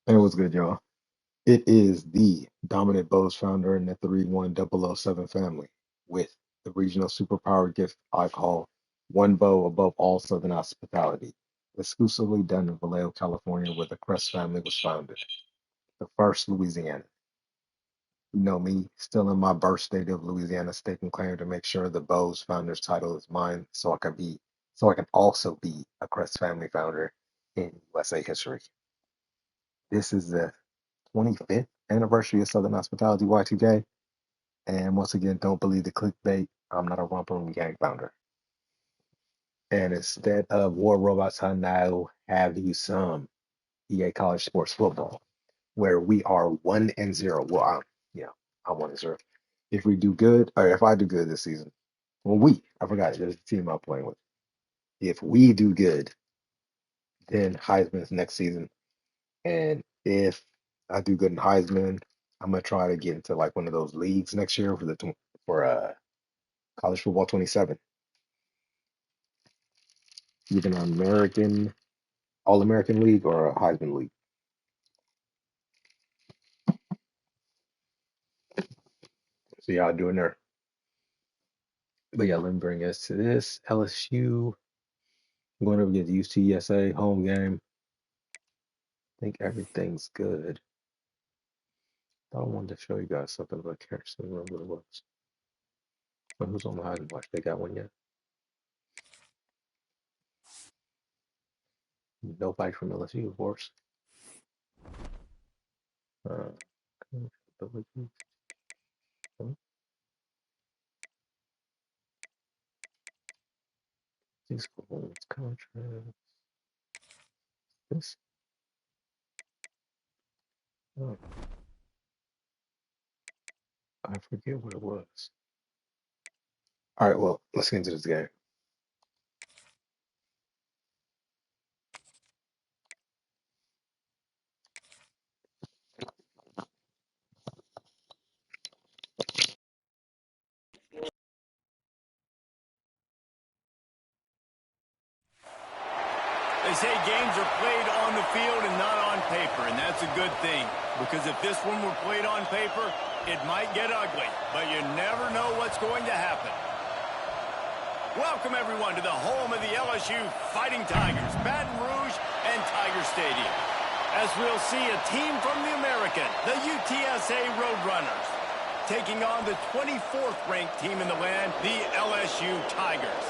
Hey, what's good, y'all? It is the dominant Bose founder in the 31007 family with the regional superpower gift I call One Bow above all Southern hospitality, exclusively done in Vallejo, California, where the Crest family was founded, the first Louisiana. You know me, still in my birth state of Louisiana, staking claim to make sure the Bose founder's title is mine, so I can also be a Crest family founder in USA history. This is the 25th anniversary of Southern Hospitality Y2K. And once again, don't believe the clickbait. I'm not a romper room gang founder. And instead of War Robots, I now have you some EA College Sports Football, where we are 1-0. Well, I'm 1-0. If we do good, or if I do good this season, well, I forgot, there's a team I'm playing with. If we do good, then Heisman's next season. And if I do good in Heisman, I'm gonna try to get into like one of those leagues next year for college football 27, either an American All American League or a Heisman League. See how I do in there. But yeah, let me bring us to this LSU. I'm going over against UTSA home game. I think everything's good. I wanted to show you guys something, but I can't remember what it was. But who's on the Heisman watch? They got one yet? Nobody from LSU, of course. Uh, these contracts. This. Oh, I forget what it was. All right, well, let's get into this game. They say games are played on the field and not on paper, and that's a good thing. Because if this one were played on paper, it might get ugly, but you never know what's going to happen. Welcome, everyone, to the home of the LSU Fighting Tigers, Baton Rouge and Tiger Stadium. As we'll see, a team from the American, the UTSA Roadrunners, taking on the 24th ranked team in the land, the LSU Tigers.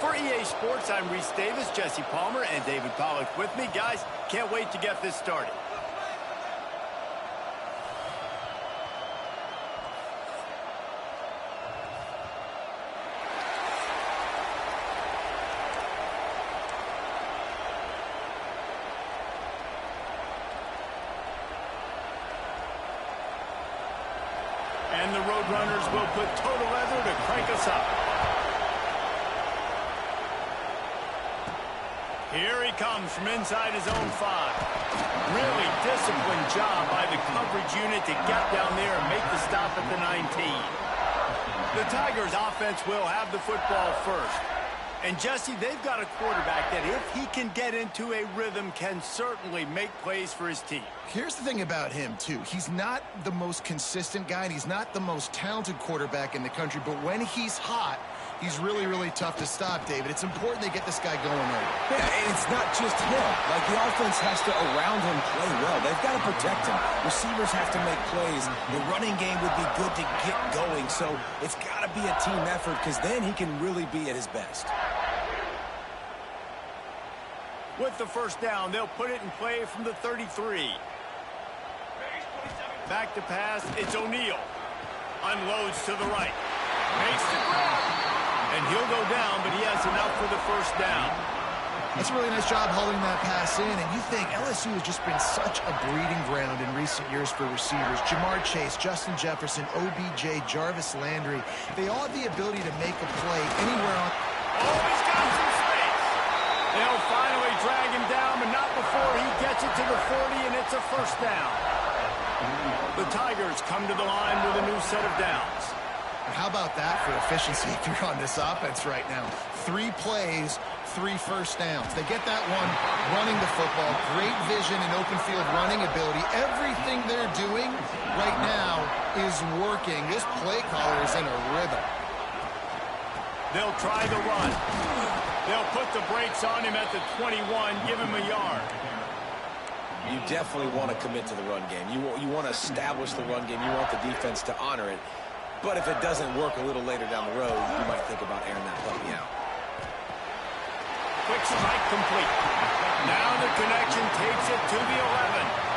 For EA Sports, I'm Reese Davis, Jesse Palmer, and David Pollock with me. Guys, can't wait to get this started. And the Roadrunners will put total leather to crank us up. Here he comes from inside his own 5. Really disciplined job by the coverage unit to get down there and make the stop at the 19. The Tigers offense will have the football first. And Jesse, they've got a quarterback that if he can get into a rhythm can certainly make plays for his team. Here's the thing about him, too. He's not the most consistent guy, and he's not the most talented quarterback in the country, but when he's hot, he's really, really tough to stop, David. It's important they get this guy going early. Yeah, and it's not just him. Like, the offense has to, around him, play well. They've got to protect him. Receivers have to make plays. The running game would be good to get going, so it's got to be a team effort because then he can really be at his best. With the first down, they'll put it in play from the 33. Back to pass, it's O'Neal. Unloads to the right. Makes the grab. And he'll go down, but he has enough for the first down. That's a really nice job holding that pass in, and you think LSU has just been such a breeding ground in recent years for receivers. Jamar Chase, Justin Jefferson, OBJ, Jarvis Landry. They all have the ability to make a play anywhere on. Oh, he's got some space. They'll finally drag him down, but not before he gets it to the 40, and it's a first down. The Tigers come to the line with a new set of downs. How about that for efficiency if you're on this offense right now? 3 plays, 3 first downs. They get that one running the football. Great vision and open field running ability. Everything they're doing right now is working. This play caller is in a rhythm. They'll try the run. They'll put the brakes on him at the 21, give him a yard. You definitely want to commit to the run game. You want to establish the run game. You want the defense to honor it. But if it doesn't work a little later down the road, you might think about airing that puppy out. Quick strike complete. Now the connection takes it to the 11.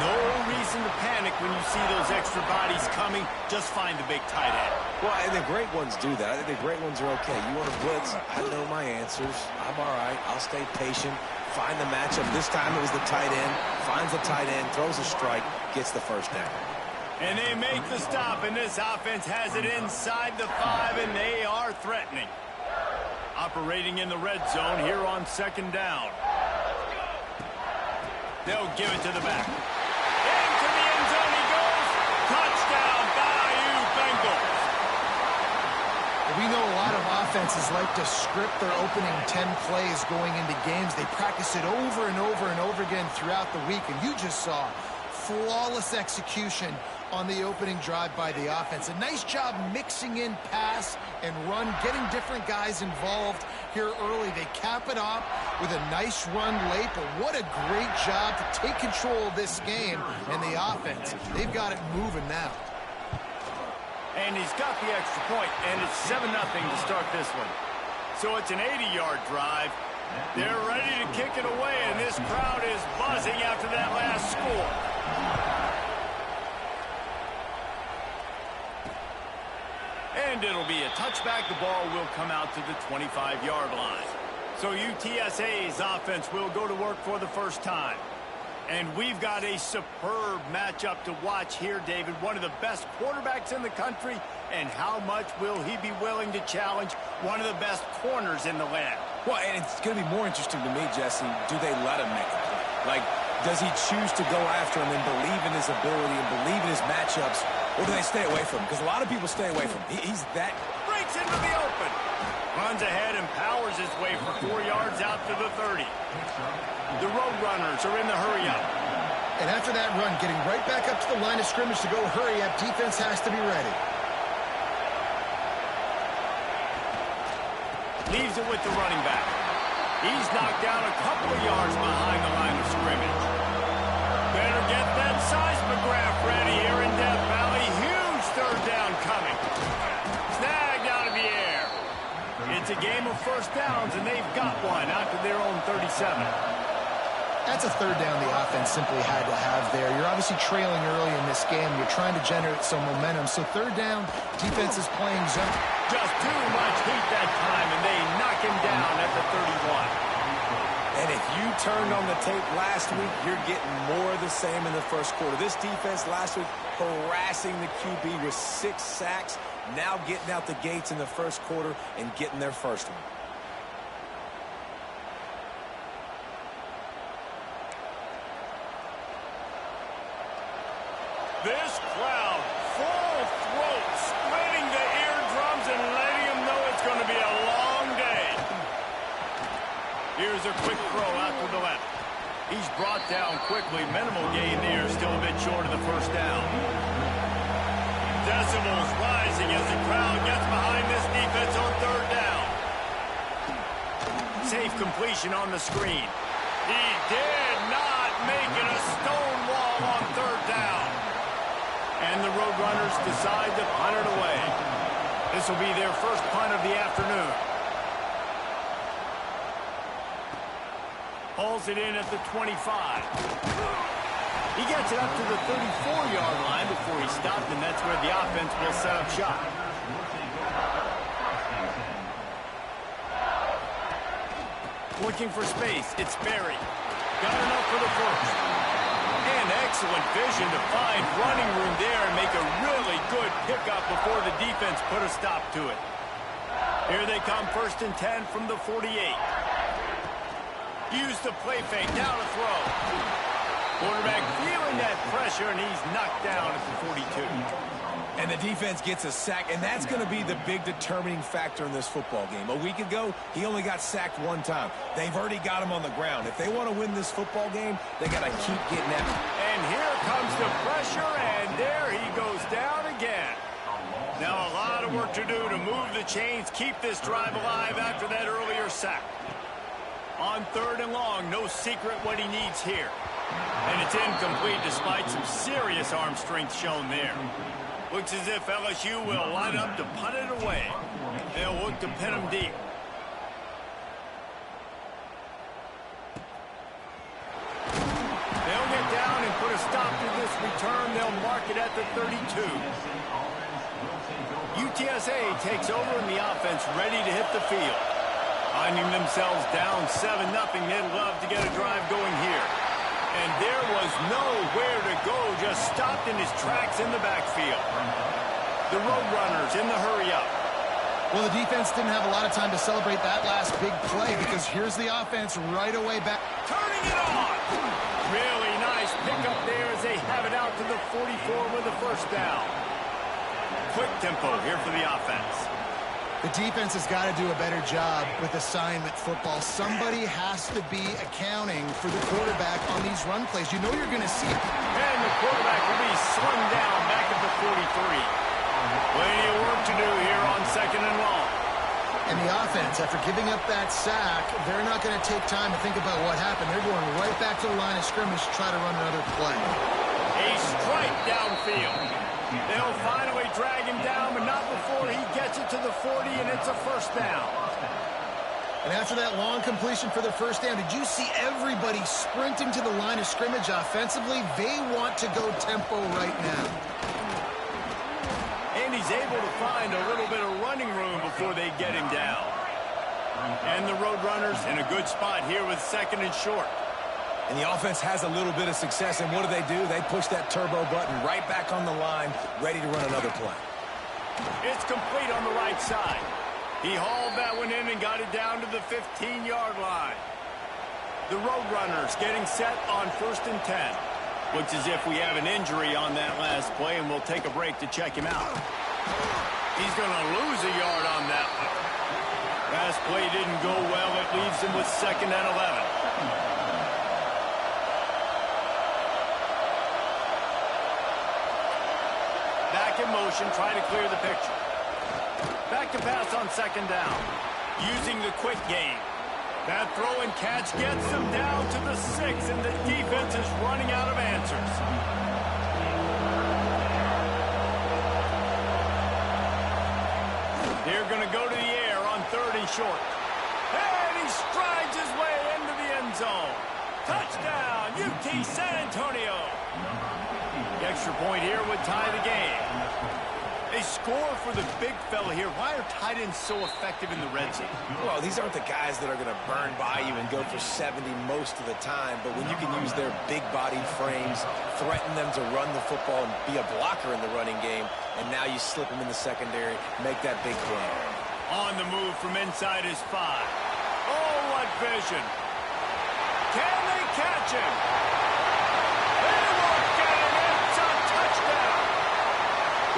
No reason to panic when you see those extra bodies coming. Just find the big tight end. Well, and the great ones do that. I think the great ones are okay. You want to blitz? I know my answers. I'm all right. I'll stay patient. Find the matchup. This time it was the tight end. Finds the tight end, throws a strike, gets the first down. And they make the stop, and this offense has it inside the 5, and they are threatening. Operating in the red zone here on 2nd down. They'll give it to the back. Into the end zone he goes. Touchdown, Bayou Bengals. We know a lot of offenses like to script their opening 10 plays going into games. They practice it over and over and over again throughout the week, and you just saw flawless execution on the opening drive by the offense. A nice job mixing in pass and run, getting different guys involved here early. They cap it off with a nice run late, but what a great job to take control of this game and the offense. They've got it moving now. And he's got the extra point, and it's 7-0 to start this one. So it's an 80-yard drive. They're ready to kick it away, and this crowd is buzzing after that last score. And it'll be a touchback. The ball will come out to the 25-yard line. So UTSA's offense will go to work for the first time. And we've got a superb matchup to watch here, David. One of the best quarterbacks in the country. And how much will he be willing to challenge one of the best corners in the land? Well, and it's going to be more interesting to me, Jesse, do they let him make a play? Like, does he choose to go after him and believe in his ability and believe in his matchups, or do they stay away from him? Because a lot of people stay away from him. He's that... Breaks into the open. Runs ahead and powers his way for 4 yards out to the 30. The Roadrunners are in the hurry-up. And after that run, getting right back up to the line of scrimmage to go hurry-up, defense has to be ready. Leaves it with the running back. He's knocked down a couple of yards behind the line of scrimmage. Better get that seismograph ready here in Death Valley. Huge 3rd down coming. Snagged out of the air. It's a game of first downs, and they've got one out to their own 37. That's a 3rd down the offense simply had to have there. You're obviously trailing early in this game. You're trying to generate some momentum. So 3rd down, defense is playing zone. Just too much heat that time, and they knock him down at the 31. And if you turned on the tape last week, you're getting more of the same in the first quarter. This defense last week harassing the QB with 6 sacks, now getting out the gates in the first quarter and getting their first one. This crowd, full throat, splitting the eardrums and letting them know it's going to be a long day. Here's a quick throw out to the left. He's brought down quickly. Minimal gain there, still a bit short of the first down. Decibels rising as the crowd gets behind this defense on 3rd down. Safe completion on the screen. He did not make it a stone wall on 3rd down. And the Roadrunners decide to punt it away. This will be their first punt of the afternoon. Hauls it in at the 25. He gets it up to the 34-yard line before he stopped, and that's where the offense will set up shop. Looking for space. It's Berry. Got enough for the first. And excellent vision to find running room there and make a really good pickup before the defense put a stop to it. Here they come, 1st and 10 from the 48. Use the play fake, now to throw. Quarterback feeling that pressure, and he's knocked down at the 42. And the defense gets a sack, and that's going to be the big determining factor in this football game. A week ago, he only got sacked one time. They've already got him on the ground. If they want to win this football game, they got to keep getting at him. And here comes the pressure, and there he goes down again. Now a lot of work to do to move the chains, keep this drive alive after that earlier sack. On 3rd and long, no secret what he needs here. And it's incomplete despite some serious arm strength shown there. Looks as if LSU will line up to punt it away. They'll look to pin him deep. They'll get down and put a stop to this return. They'll mark it at the 32. UTSA takes over in the offense, ready to hit the field. Finding themselves down 7-0, they'd love to get a drive going here. And there was nowhere to go, just stopped in his tracks in the backfield. The Roadrunners in the hurry-up. Well, the defense didn't have a lot of time to celebrate that last big play because here's the offense right away back. Turning it on! Really nice pickup there as they have it out to the 44 with a first down. Quick tempo here for the offense. The defense has got to do a better job with assignment football. Somebody has to be accounting for the quarterback on these run plays. You know you're going to see it. And the quarterback will be slung down back at the 43. Plenty of work to do here on 2nd and long. And the offense, after giving up that sack, they're not going to take time to think about what happened. They're going right back to the line of scrimmage to try to run another play. A strike downfield. They'll finally drag him down, but not before he gets it to the 40, and it's a first down. And after that long completion for the first down, did you see everybody sprinting to the line of scrimmage offensively? They want to go tempo right now. And he's able to find a little bit of running room before they get him down. And the Roadrunners in a good spot here with 2nd and short. And the offense has a little bit of success, and what do? They push that turbo button right back on the line, ready to run another play. It's complete on the right side. He hauled that one in and got it down to the 15-yard line. The Roadrunners getting set on 1st and 10. Looks as if we have an injury on that last play, and we'll take a break to check him out. He's going to lose a yard on that one. Last play didn't go well. It leaves him with 2nd and 11. Back in motion, trying to clear the picture. Back to pass on 2nd down. Using the quick game. That throw and catch gets them down to the 6, and the defense is running out of answers. They're going to go to the air on 3rd and short. And he strides his way into the end zone. Touchdown, UT San Antonio. The extra point here would tie the game. A score for the big fella here. Why are tight ends so effective in the red zone? Well, these aren't the guys that are going to burn by you and go for 70 most of the time, but when you can use their big-bodied frames, threaten them to run the football and be a blocker in the running game, and now you slip them in the secondary, make that big play. On the move from inside his 5. Oh, what vision. Can they catch him? They won't get him. It's a touchdown.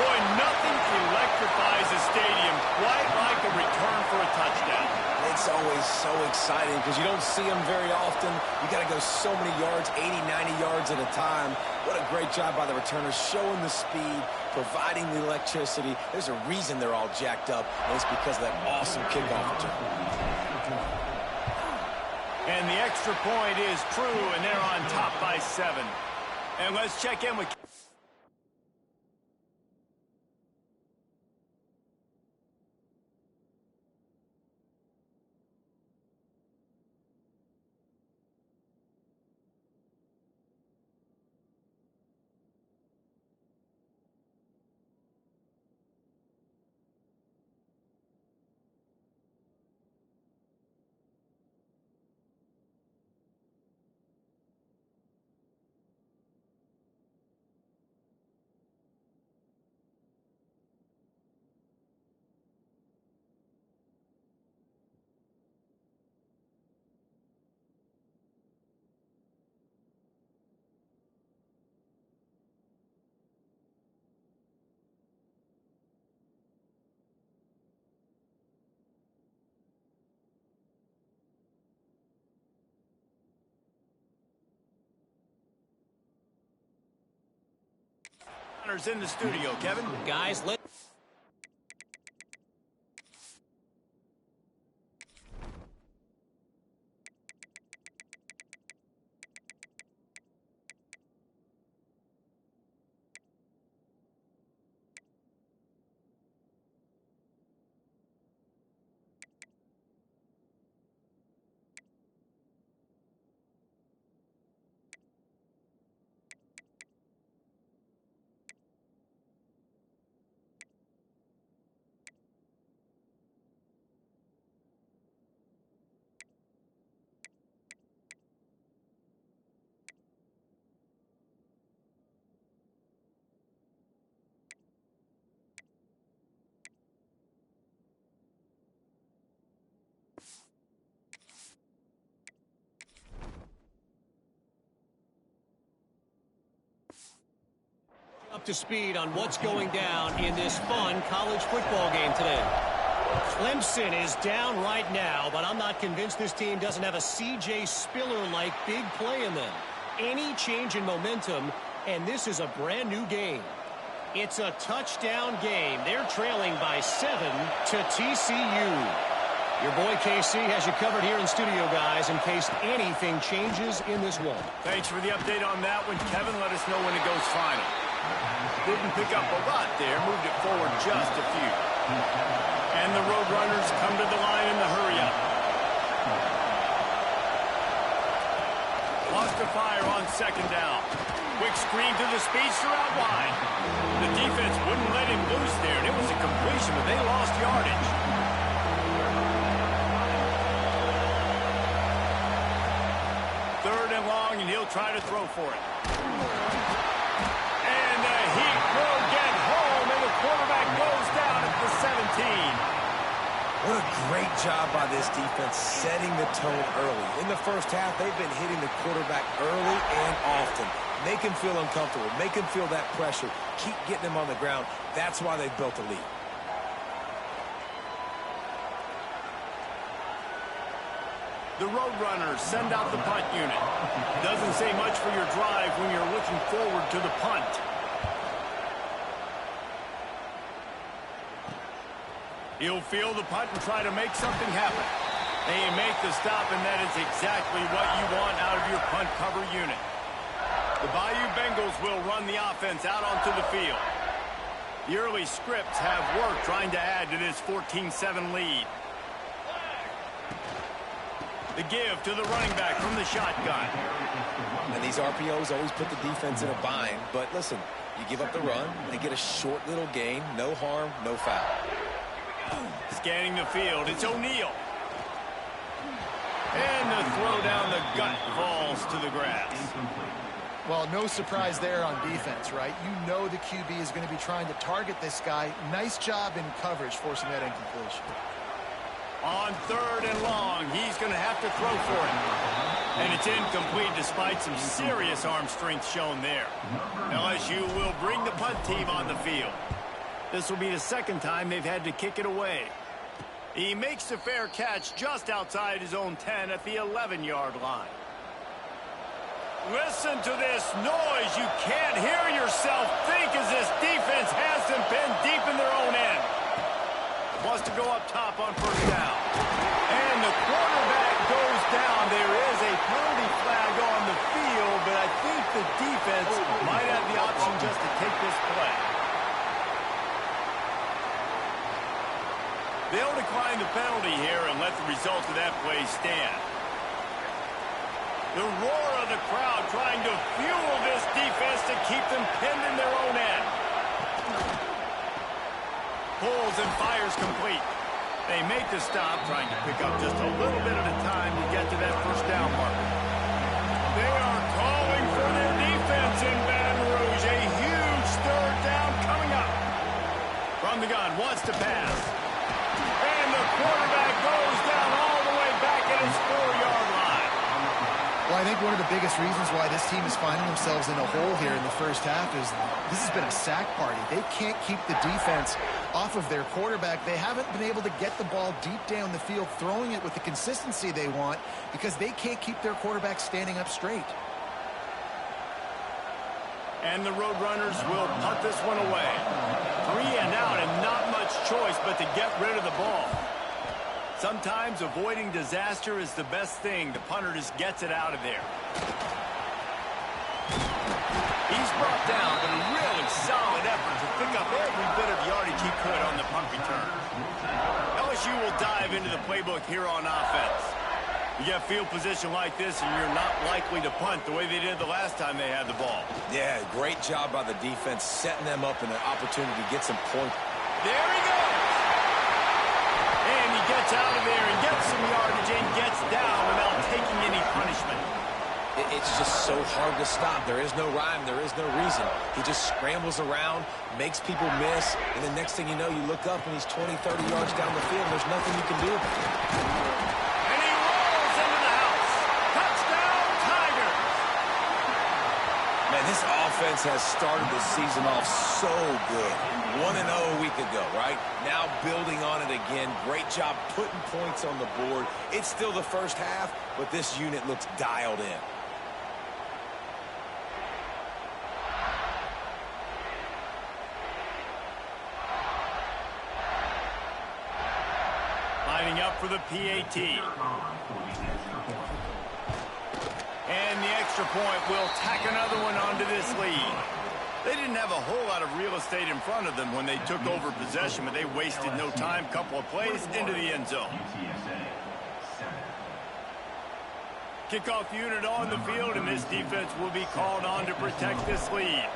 Boy, nothing electrifies a stadium quite like a return for a touchdown. It's always so exciting because you don't see them very often. You got to go so many yards, 80, 90 yards at a time. What a great job by the returners, showing the speed, providing the electricity. There's a reason they're all jacked up, and it's because of that awesome kickoff return. And the extra point is true, and they're on top by 7. And let's check in with... Roadrunners in the studio, Kevin. Guys, let's... up to speed on what's going down in this fun college football game today. Clemson is down right now, but I'm not convinced this team doesn't have a C.J. Spiller-like big play in them. Any change in momentum, and this is a brand new game. It's a touchdown game. They're trailing by 7 to TCU. Your boy KC has you covered here in studio, guys, in case anything changes in this one. Thanks for the update on that one, Kevin. Let us know when it goes final. Didn't pick up a lot there, moved it forward just a few. And the Roadrunners come to the line in the hurry-up. Lost to fire on second down. Quick screen to the speedster out wide. The defense wouldn't let him loose there, and it was a completion, but they lost yardage. Third and long, and he'll try to throw for it. And the Heat will get home, and the quarterback goes down at the 17. What a great job by this defense setting the tone early. In the first half, they've been hitting the quarterback early and often. Make him feel uncomfortable. Make him feel that pressure. Keep getting him on the ground. That's why they've built a lead. The Roadrunners send out the punt unit. Doesn't say much for your drive when you're looking forward to the punt. He'll field the punt and try to make something happen. They make the stop, and that is exactly what you want out of your punt cover unit. The Bayou Bengals will run the offense out onto the field. The early scripts have worked trying to add to this 14-7 lead. The give to the running back from the shotgun. And these RPOs always put the defense in a bind. But listen, you give up the run, they get a short little gain. No harm, no foul. Scanning the field, it's O'Neal. And the throw down the gut falls to the grass. Well, no surprise there on defense, right? You know the QB is going to be trying to target this guy. Nice job in coverage forcing that incompletion. On third and long, he's going to have to throw for it. And it's incomplete despite some serious arm strength shown there. LSU will bring the punt team on the field. This will be the second time they've had to kick it away. He makes the fair catch just outside his own 10 at the 11-yard line. Listen to this noise. You can't hear yourself think as this defense has them pinned deep in their own end. Wants to go up top on first down. And the quarterback goes down. There is a penalty flag on the field, but I think the defense might have the option just to take this play. They'll decline the penalty here and let the result of that play stand. The roar of the crowd trying to fuel this defense to keep them pinned in their own end. Pulls and fires complete. They make the stop, trying to pick up just a little bit at a time to get to that first down marker. They are calling for their defense in Baton Rouge. A huge third down coming up. From the gun, wants to pass. And the quarterback goes down all the way back at his 4-yard line. Well, I think one of the biggest reasons why this team is finding themselves in a hole here in the first half is this has been a sack party. They can't keep the defense off of their quarterback. They haven't been able to get the ball deep down the field, throwing it with the consistency they want because they can't keep their quarterback standing up straight. And the Roadrunners will punt this one away. 3 and out and not much choice but to get rid of the ball. Sometimes avoiding disaster is the best thing. The punter just gets it out of there. He's brought down, but a really solid effort to pick up every bit of yardage he could on the punt return. LSU will dive into the playbook here on offense. You get field position like this, and you're not likely to punt the way they did the last time they had the ball. Yeah, great job by the defense, setting them up in an opportunity to get some points. There he goes! And he gets out of there and gets some yardage and gets down without taking any punishment. It's just so hard to stop. There is no rhyme. There is no reason. He just scrambles around, makes people miss, and the next thing you know, you look up and he's 20, 30 yards down the field. There's nothing you can do about it. And he rolls into the house. Touchdown, Tigers! Man, this offense has started the season off so good. 1-0 a week ago, right? Now building on it again. Great job putting points on the board. It's still the first half, but this unit looks dialed in. Lining up for the PAT. And the extra point will tack another one onto this lead. They didn't have a whole lot of real estate in front of them when they took over possession, but they wasted no time. Couple of plays into the end zone. Kickoff unit on the field, and this defense will be called on to protect this lead.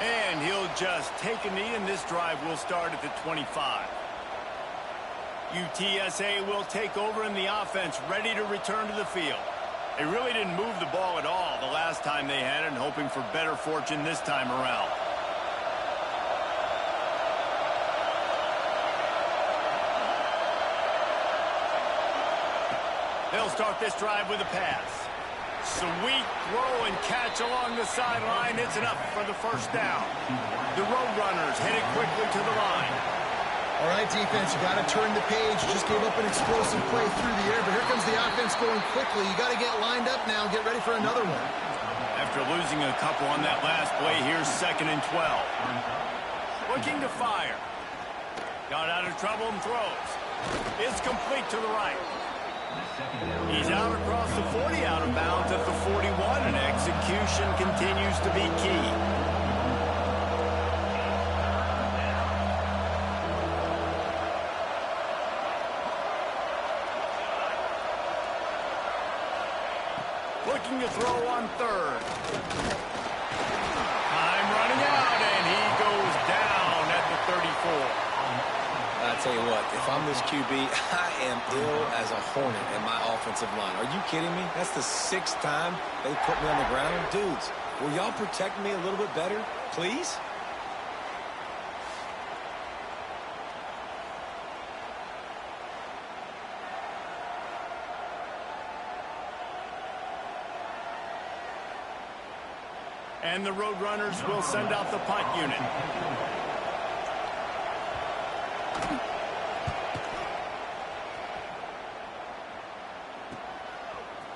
And he'll just take a knee, and this drive will start at the 25. UTSA will take over in the offense, ready to return to the field. They really didn't move the ball at all the last time they had it, and hoping for better fortune this time around. They'll start this drive with a pass. Sweet throw and catch along the sideline. It's enough for the first down. The Roadrunners headed quickly to the line. All right, defense, you got to turn the page. You just gave up an explosive play through the air, but here comes the offense going quickly. You got to get lined up now and get ready for another one. After losing a couple on that last play, here's 2nd and 12. Looking to fire. Got out of trouble and throws. It's complete to the right. He's out across the 40, out of bounds at the 41, and execution continues to be key. Looking to throw on 3rd. Time running out, and he goes down at the 34. I tell you what, if I'm this QB, I am ill as a hornet in my offensive line. Are you kidding me? That's the 6th time they put me on the ground. Dudes, will y'all protect me a little bit better, please? And the Roadrunners will send out the punt unit.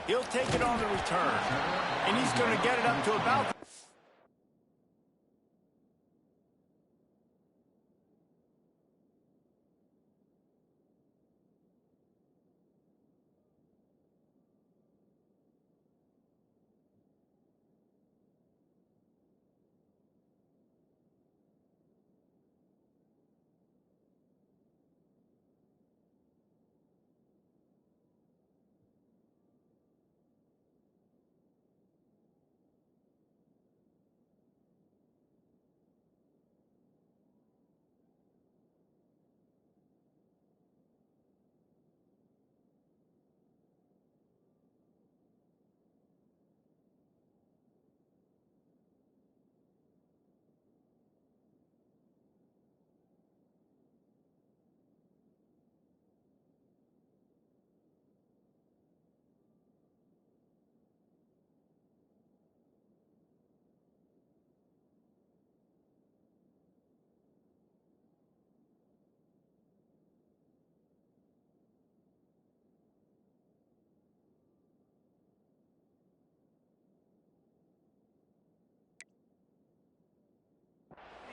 He'll take it on the return, and he's going to get it up to about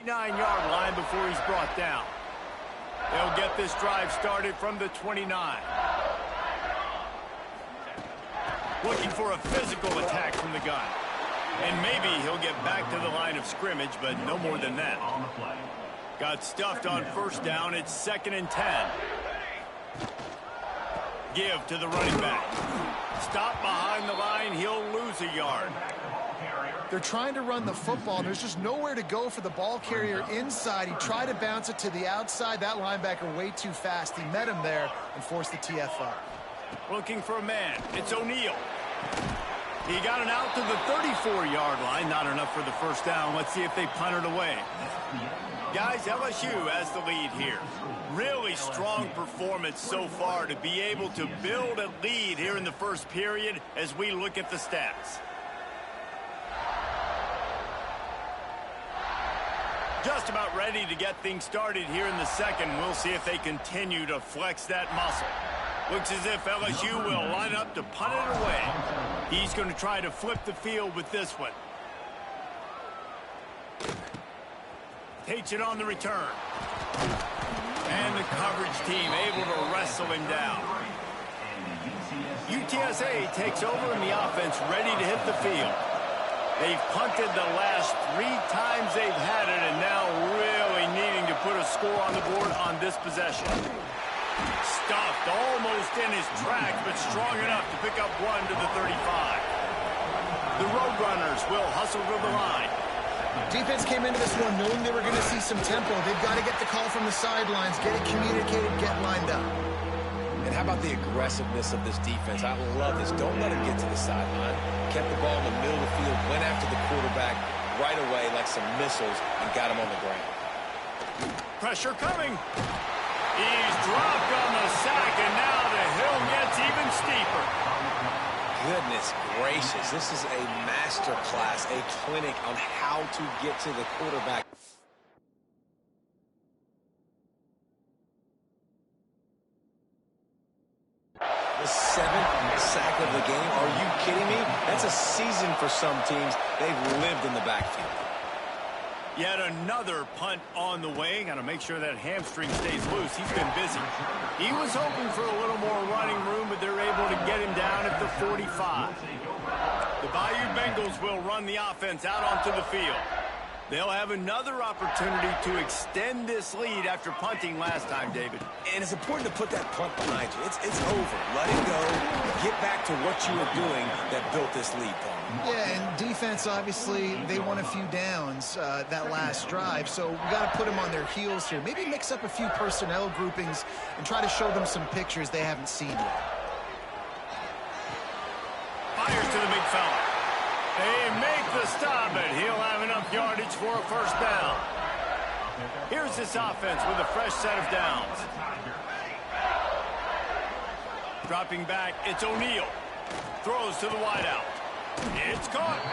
29-yard line before he's brought down. They'll get this drive started from the 29. Looking for a physical attack from the gun. And maybe he'll get back to the line of scrimmage, but no more than that. Got stuffed on first down. It's 2nd and 10. Give to the running back. Stop behind the line. He'll lose a yard. They're trying to run the football. There's just nowhere to go for the ball carrier inside. He tried to bounce it to the outside. That linebacker way too fast. He met him there and forced the TFL. Looking for a man. It's O'Neal. He got it out to the 34-yard line. Not enough for the first down. Let's see if they punt it away. Guys, LSU has the lead here. Really strong performance so far to be able to build a lead here in the first period as we look at the stats. Just about ready to get things started here in the second. We'll see if they continue to flex that muscle. Looks as if LSU will line up to punt it away. He's going to try to flip the field with this one. Takes it on the return. And the coverage team able to wrestle him down. UTSA takes over in the offense, ready to hit the field. They've punted the last 3 times they've had it, and now really needing to put a score on the board on this possession. Stuffed almost in his track, but strong enough to pick up 1 to the 35. The Roadrunners will hustle to the line. Defense came into this one knowing they were going to see some tempo. They've got to get the call from the sidelines, get it communicated, get lined up. And how about the aggressiveness of this defense? I love this. Don't let him get to the sideline. Kept the ball in the middle of the field, went after the quarterback right away like some missiles, and got him on the ground. Pressure coming. He's dropped on the sack, and now the hill gets even steeper. Goodness gracious. This is a master class, a clinic on how to get to the quarterback. The 7th sack of the game. Are you kidding me? That's a season for some teams. They've lived in the backfield. Yet another punt on the way. Got to make sure that hamstring stays loose. He's been busy. He was hoping for a little more running room, but they're able to get him down at the 45. The Bayou Bengals will run the offense out onto the field. They'll have another opportunity to extend this lead after punting last time, David. And it's important to put that punt behind you. It's over. Let it go. Get back to what you were doing that built this lead, Paul. Yeah, and defense, obviously, they won a few downs that last drive, so we got to put them on their heels here. Maybe mix up a few personnel groupings and try to show them some pictures they haven't seen yet. Fires to the big fella. They make the stop, and he'll have enough yardage for a first down. Here's this offense with a fresh set of downs. Dropping back, it's O'Neal. Throws to the wideout. It's caught.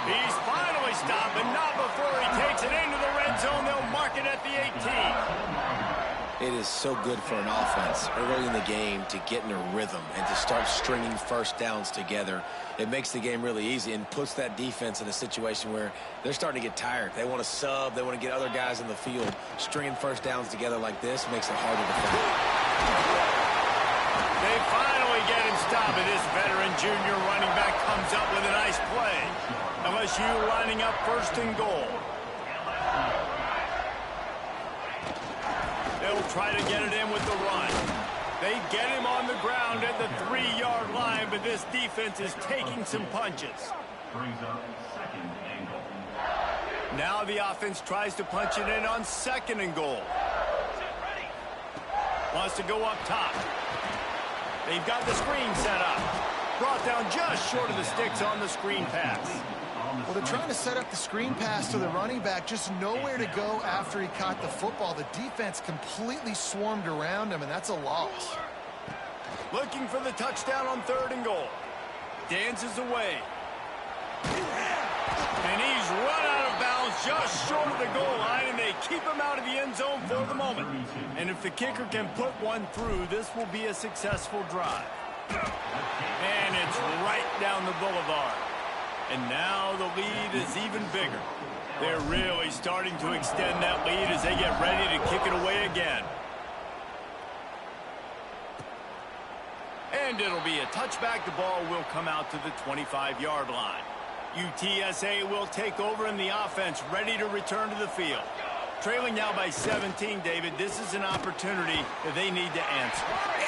He's finally stopped, but not before he takes it into the red zone. They'll mark it at the 18. It is so good for an offense early in the game to get in a rhythm and to start stringing first downs together. It makes the game really easy and puts that defense in a situation where they're starting to get tired. They want to sub. They want to get other guys in the field. Stringing first downs together like this makes it harder to defend. They finally get him stopped, and this veteran junior running back comes up with a nice play. LSU lining up 1st and goal. They'll try to get it in with the run. They get him on the ground at the 3-yard line, but this defense is taking some punches. Now the offense tries to punch it in on 2nd and goal. Wants to go up top. They've got the screen set up. Brought down just short of the sticks on the screen pass. Well, they're trying to set up the screen pass to the running back, just nowhere to go after he caught the football. The defense completely swarmed around him, and that's a loss. Looking for the touchdown on 3rd and goal. Dances away. And he's run out of bounds just short of the goal line, and they keep him out of the end zone for the moment. And if the kicker can put one through, this will be a successful drive. And it's right down the boulevard. And now the lead is even bigger. They're really starting to extend that lead as they get ready to kick it away again. And it'll be a touchback. The ball will come out to the 25-yard line. UTSA will take over in the offense, ready to return to the field. Trailing now by 17, David. This is an opportunity that they need to answer.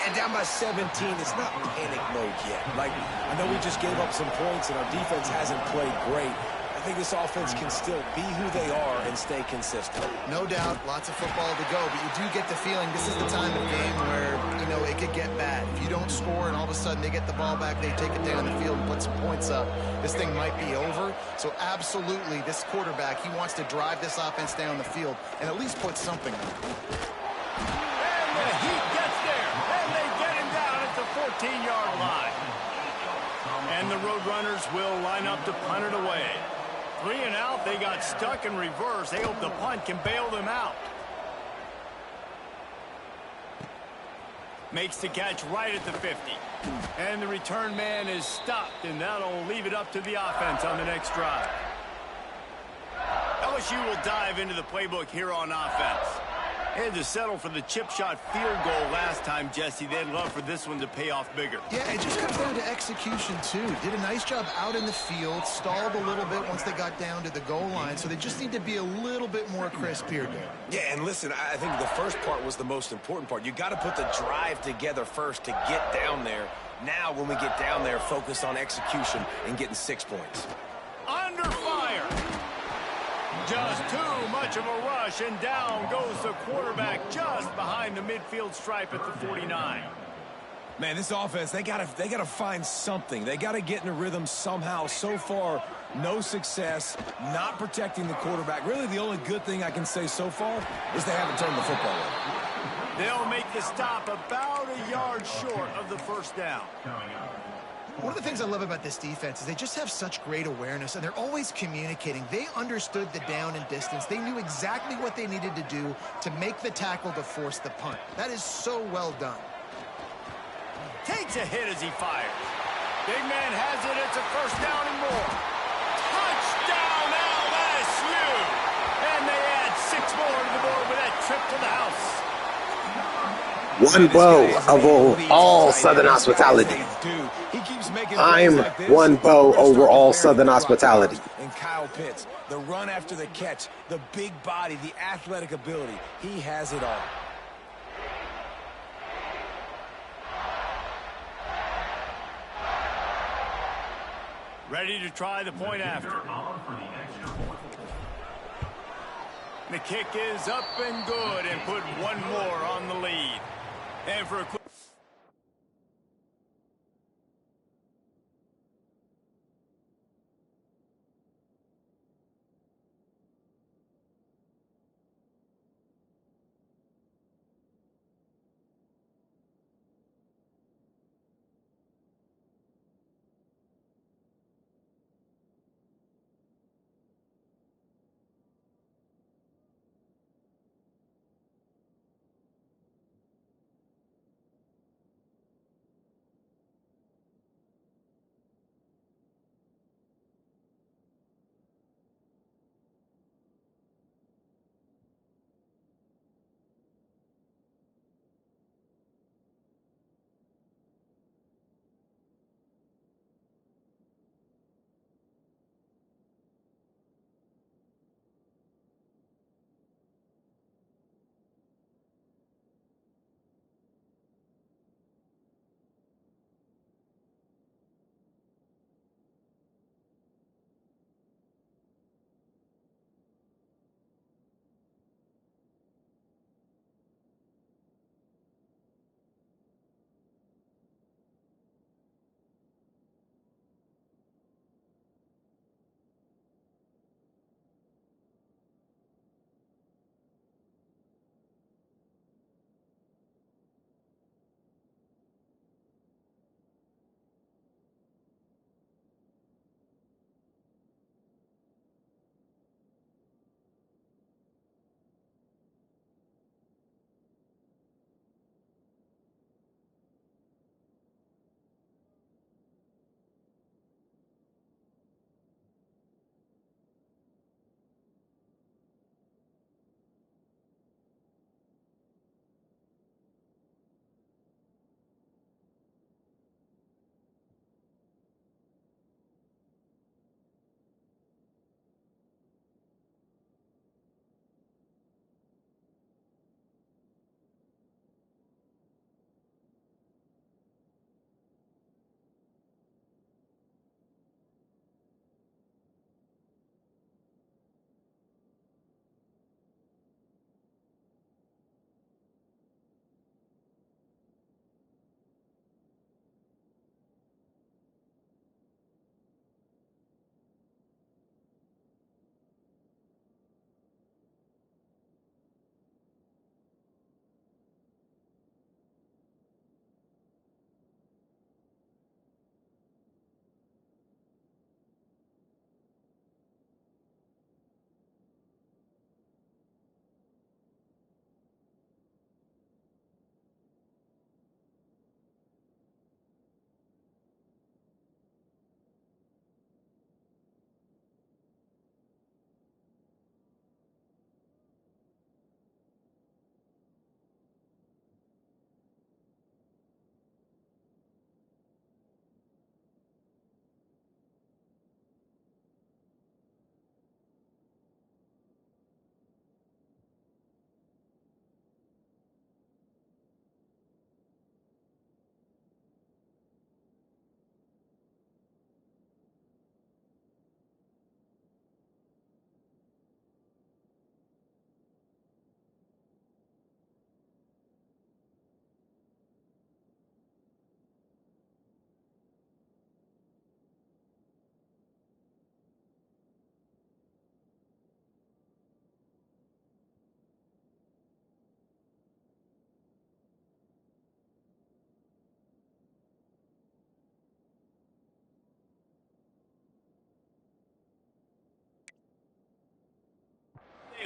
And down by 17, it's not panic mode yet. Like, I know we just gave up some points and our defense hasn't played great. I think this offense can still be who they are and stay consistent. No doubt, lots of football to go, but you do get the feeling this is the time of game where, you know, it could get bad. If you don't score and all of a sudden they get the ball back, they take it down the field and put some points up, this thing might be over. So absolutely, this quarterback, he wants to drive this offense down the field and at least put something on. And the Heat gets there, and they get him down at the 14-yard line. And the Roadrunners will line up to punt it away. 3 and out, they got stuck in reverse. They hope the punt can bail them out. Makes the catch right at the 50. And the return man is stopped, and that'll leave it up to the offense on the next drive. LSU will dive into the playbook here on offense. They had to settle for the chip shot field goal last time, Jesse. They'd love for this one to pay off bigger. Yeah, it just comes down to execution, too. Did a nice job out in the field, stalled a little bit once they got down to the goal line, so they just need to be a little bit more crisp here, Dave. Yeah, and listen, I think the first part was the most important part. You got to put the drive together first to get down there. Now, when we get down there, focus on execution and getting 6 points. Under fire. Just too much of a rush, and down goes the quarterback just behind the midfield stripe at the 49. Man, this offense, they gotta find something. They gotta get in a rhythm somehow. So far, no success, not protecting the quarterback. Really, the only good thing I can say so far is they haven't turned the football over. They'll make the stop about a yard short of the first down. One of the things I love about this defense is they just have such great awareness, and they're always communicating. They understood the down and distance. They knew exactly what they needed to do to make the tackle to force the punt. That is so well done. Takes a hit as he fires. Big man has it. It's a first down and more. Touchdown LSU! And they add 6 more to the board with that trip to the house. One bow of all Southern hospitality. I'm one bow over all Southern hospitality. And Kyle Pitts, the run after the catch, the big body, the athletic ability, he has it all. Ready to try the point after. The kick is up and good, and put one more on the lead. And for a quick...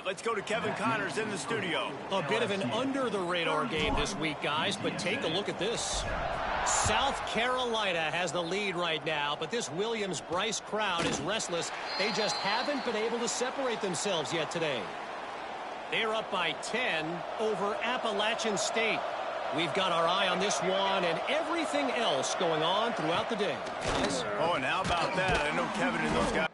let's go to Kevin Connors in the studio. A bit of an under-the-radar game this week, guys, but take a look at this. South Carolina has the lead right now, but this Williams-Bryce crowd is restless. They just haven't been able to separate themselves yet today. They're up by 10 over Appalachian State. We've got our eye on this one and everything else going on throughout the day. Oh, and how about that? I know Kevin and those guys.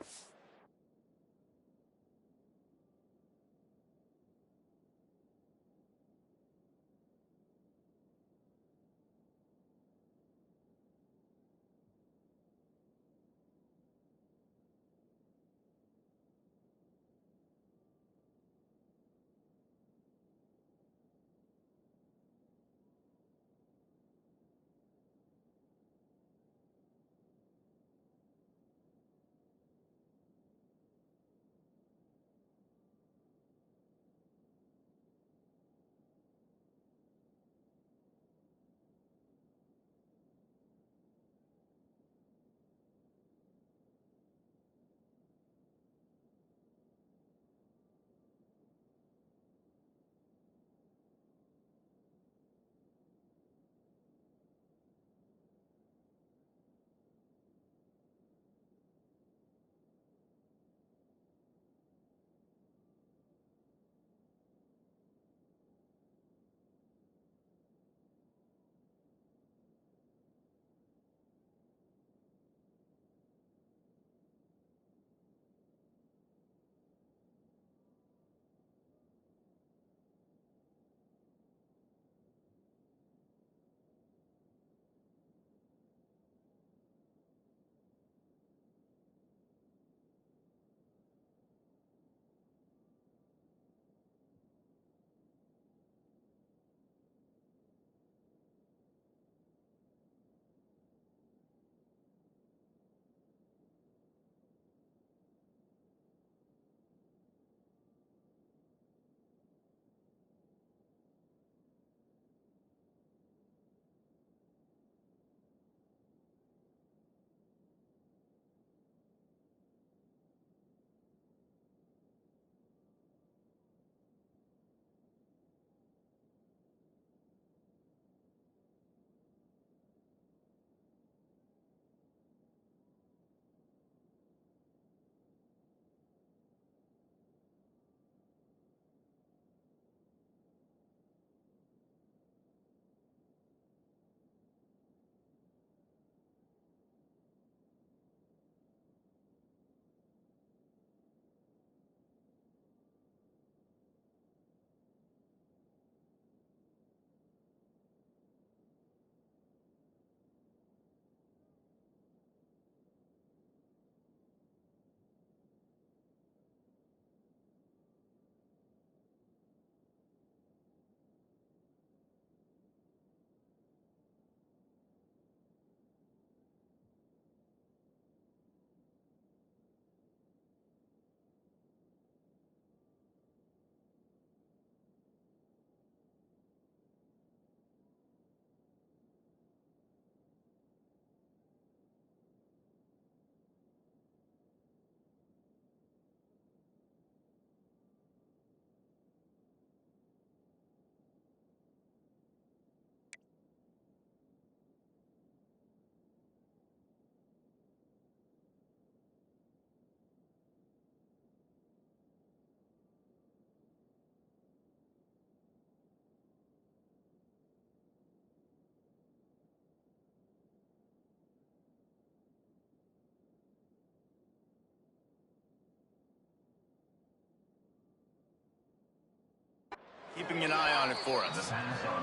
Keeping an eye on it for us.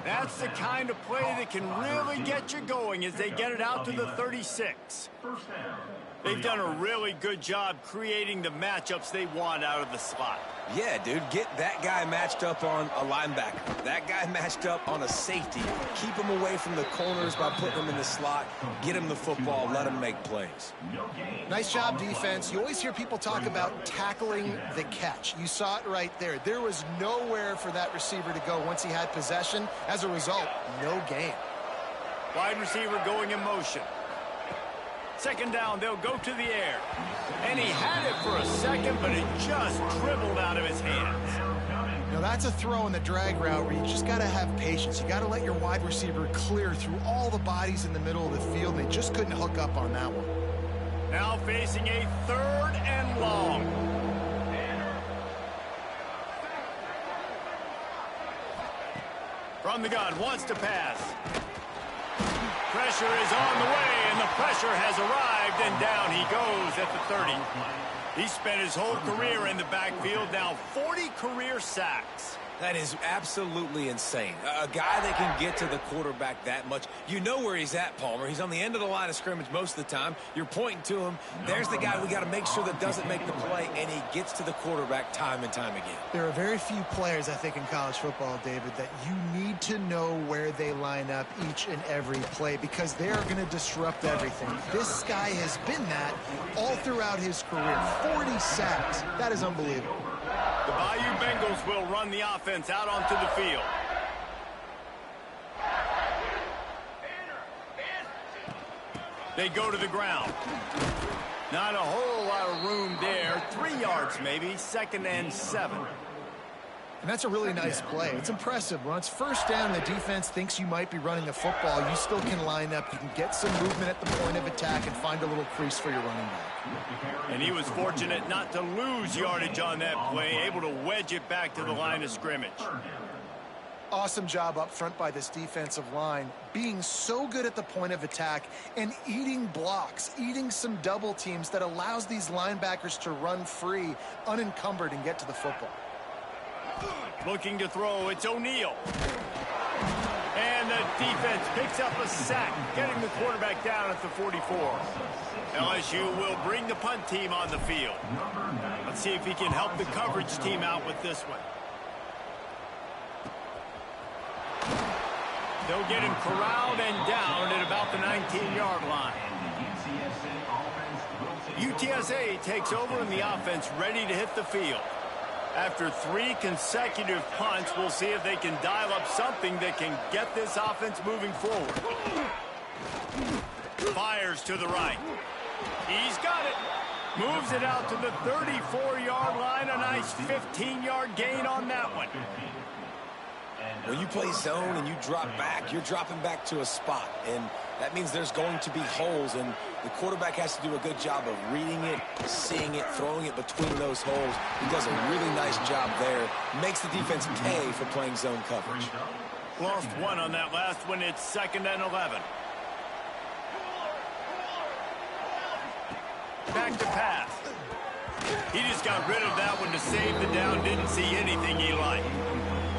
That's the kind of play that can really get you going as they get it out to the 36. They've done a really good job creating the matchups they want out of the slot. Yeah, dude, get that guy matched up on a linebacker. That guy matched up on a safety. Keep him away from the corners by putting him in the slot. Get him the football. Let him make plays. Nice job, defense. You always hear people talk about tackling the catch. You saw it right there. There was nowhere for that receiver to go once he had possession. As a result, no gain. Wide receiver going in motion. Second down, they'll go to the air. And he had it for a second, but it just dribbled out of his hands. Now that's a throw in the drag route where you just got to have patience. You got to let your wide receiver clear through all the bodies in the middle of the field, and they just couldn't hook up on that one. Now facing a 3rd and long. From the gun, wants to pass. Pressure is on the way, and the pressure has arrived, and down he goes at the 30. He spent his whole career in the backfield, now 40 career sacks. That is absolutely insane. A guy that can get to the quarterback that much. You know where he's at, Palmer. He's on the end of the line of scrimmage most of the time. You're pointing to him. There's the guy we got to make sure that doesn't make the play, and he gets to the quarterback time and time again. There are very few players, I think, in college football, David, that you need to know where they line up each and every play because they are going to disrupt everything. This guy has been that all throughout his career. 40 sacks. That is unbelievable. The Bayou Bengals will run the offense out onto the field. They go to the ground. Not a whole lot of room there. 3 yards maybe. 2nd and 7. And that's a really nice play. It's impressive. When it's first down, the defense thinks you might be running the football. You still can line up. You can get some movement at the point of attack and find a little crease for your running back. And he was fortunate not to lose yardage on that play, able to wedge it back to the line of scrimmage. Awesome job up front by this defensive line, being so good at the point of attack and eating blocks, eating some double teams that allows these linebackers to run free, unencumbered, and get to the football. Looking to throw, it's O'Neal. And the defense picks up a sack, getting the quarterback down at the 44. LSU will bring the punt team on the field. Let's see if he can help the coverage team out with this one. They'll get him corralled and down at about the 19-yard line. UTSA takes over in the offense, ready to hit the field. After 3 consecutive punts, we'll see if they can dial up something that can get this offense moving forward. Fires to the right. He's got it. Moves it out to the 34-yard line. A nice 15-yard gain on that one. When you play zone and you drop back, you're dropping back to a spot, and that means there's going to be holes, and the quarterback has to do a good job of reading it, seeing it, throwing it between those holes. He does a really nice job there. Makes the defense pay for playing zone coverage. Lost 1 on that last one. It's 2nd and 11. Back to pass. He just got rid of that one to save the down. Didn't see anything he liked.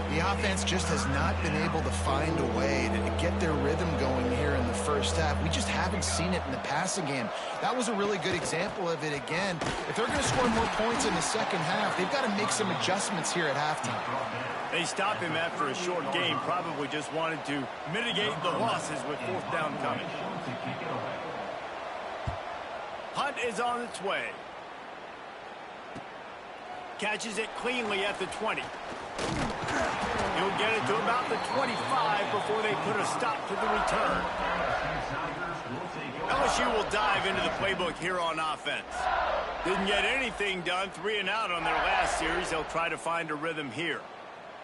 The offense just has not been able to find a way to get their rhythm going here in the first half. We just haven't seen it in the passing game. That was a really good example of it again. If they're going to score more points in the second half, they've got to make some adjustments here at halftime. They stopped him after a short game. Probably just wanted to mitigate the losses with 4th down coming. Hunt is on its way. Catches it cleanly at the 20. He'll get it to about the 25 before they put a stop to the return. LSU will dive into the playbook here on offense. Didn't get anything done, 3 and out on their last series. They'll try to find a rhythm here.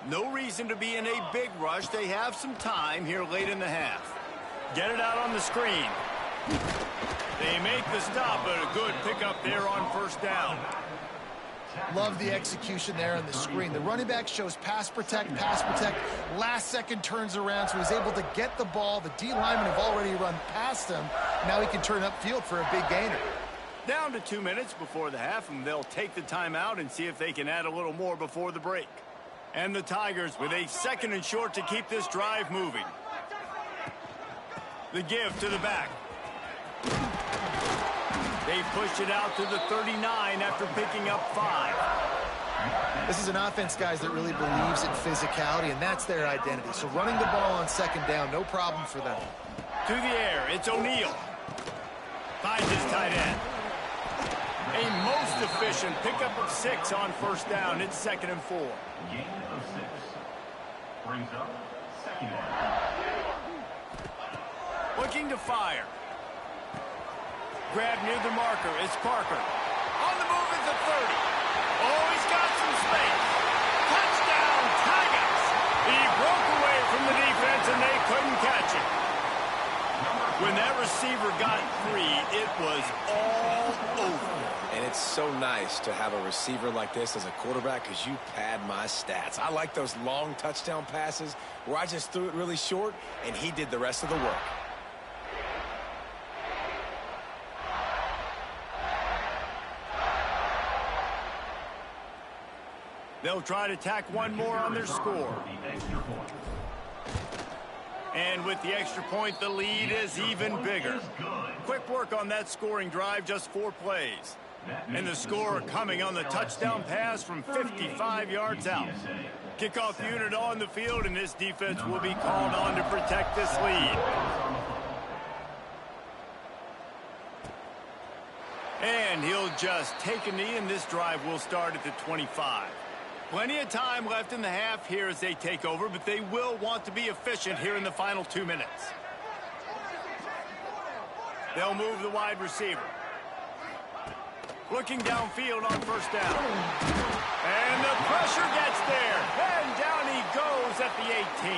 No reason to be in a big rush. They have some time here late in the half. Get it out on the screen. They make the stop, but a good pickup there on 1st down. Love the execution there on the screen. The running back shows pass protect. Last second turns around, so he's able to get the ball. The D linemen have already run past him. Now he can turn upfield for a big gainer. Down to 2 minutes before the half, and they'll take the timeout and see if they can add a little more before the break. And the Tigers with a 2nd and short to keep this drive moving. The give to the back. They pushed it out to the 39 after picking up 5. This is an offense, guys, that really believes in physicality, and that's their identity. So running the ball on 2nd down, no problem for them. To the air, it's O'Neal. Finds his tight end. A most efficient pickup of 6 on 1st down. It's 2nd and 4. Gain of 6. Brings up 2nd down. Looking to fire. grab near the marker. It's Parker. On the move is the 30. Oh, he's got some space. Touchdown, Tigers. He broke away from the defense, and they couldn't catch him. When that receiver got free, it was all over. And it's so nice to have a receiver like this as a quarterback because you pad my stats. I like those long touchdown passes where I just threw it really short, and he did the rest of the work. They'll try to tack one more on their score. And with the extra point, the lead is even bigger. Quick work on that scoring drive, just 4 plays. And the score coming on the touchdown pass from 55 yards out. Kickoff unit on the field, and this defense will be called on to protect this lead. And he'll just take a knee, and this drive will start at the 25. Plenty of time left in the half here as they take over, but they will want to be efficient here in the final 2 minutes. They'll move the wide receiver. Looking downfield on first down. And the pressure gets there. And down he goes at the 18.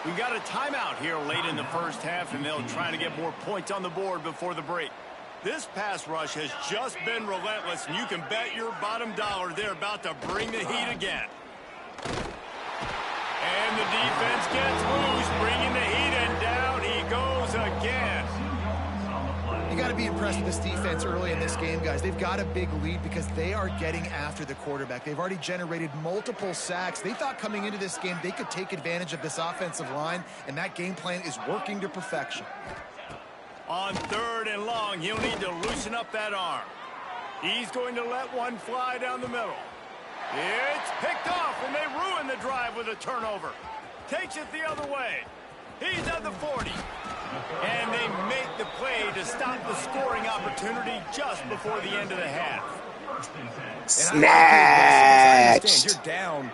We've got a timeout here late in the first half, and they'll try to get more points on the board before the break. This pass rush has just been relentless, and you can bet your bottom dollar they're about to bring the heat again. And the defense gets loose, bringing the heat, and down he goes again. You got to be impressed with this defense early in this game, guys. They've got a big lead because they are getting after the quarterback. They've already generated multiple sacks. They thought coming into this game they could take advantage of this offensive line, and that game plan is working to perfection. On 3rd and long, he'll need to loosen up that arm. He's going to let one fly down the middle. It's picked off, and they ruin the drive with a turnover. Takes it the other way. He's at the 40. And they make the play to stop the scoring opportunity just before the end of the half. Snatched. You're down,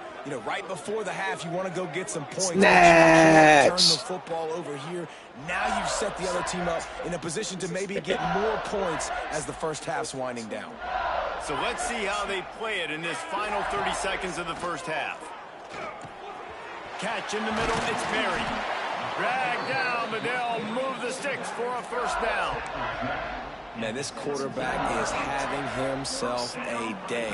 right before the half. You want to go get some points. Snatched. Turn the football over here. Now you've set the other team up in a position to maybe get more points as the first half's winding down. So let's see how they play it in this final 30 seconds of the first half. Catch in the middle, it's Perry. Drag down, but they'll move the sticks for a first down. Man, this quarterback is having himself a day.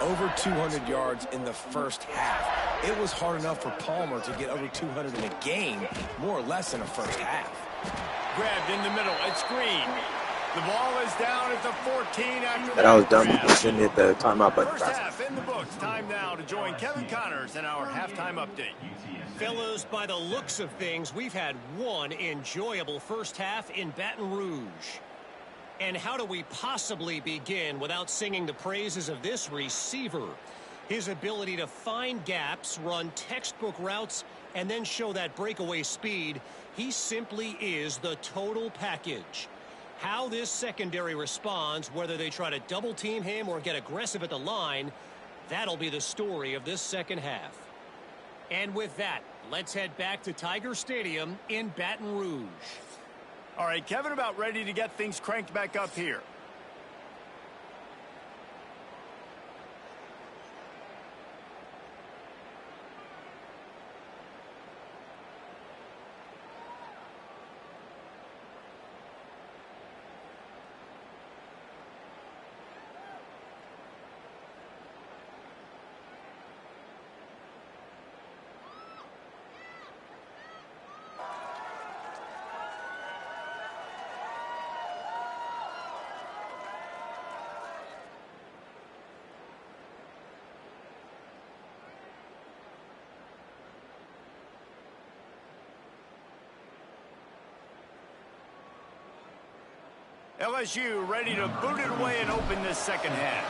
Over 200 yards in the first half. It was hard enough for Palmer to get over 200 in a game, more or less in a first half. Grabbed in the middle, it's Green. The ball is down at the 14 after That was dumb. Shouldn't hit the timeout button. First half in the books. Time now to join Kevin Connors in our halftime update. Fellows, by the looks of things, we've had one enjoyable first half in Baton Rouge. And how do we possibly begin without singing the praises of this receiver? His ability to find gaps, run textbook routes, and then show that breakaway speed. He simply is the total package. How this secondary responds, whether they try to double team him or get aggressive at the line, that'll be the story of this second half. And with that, let's head back to Tiger Stadium in Baton Rouge. All right, Kevin, about ready to get things cranked back up here. LSU ready to boot it away and open this second half.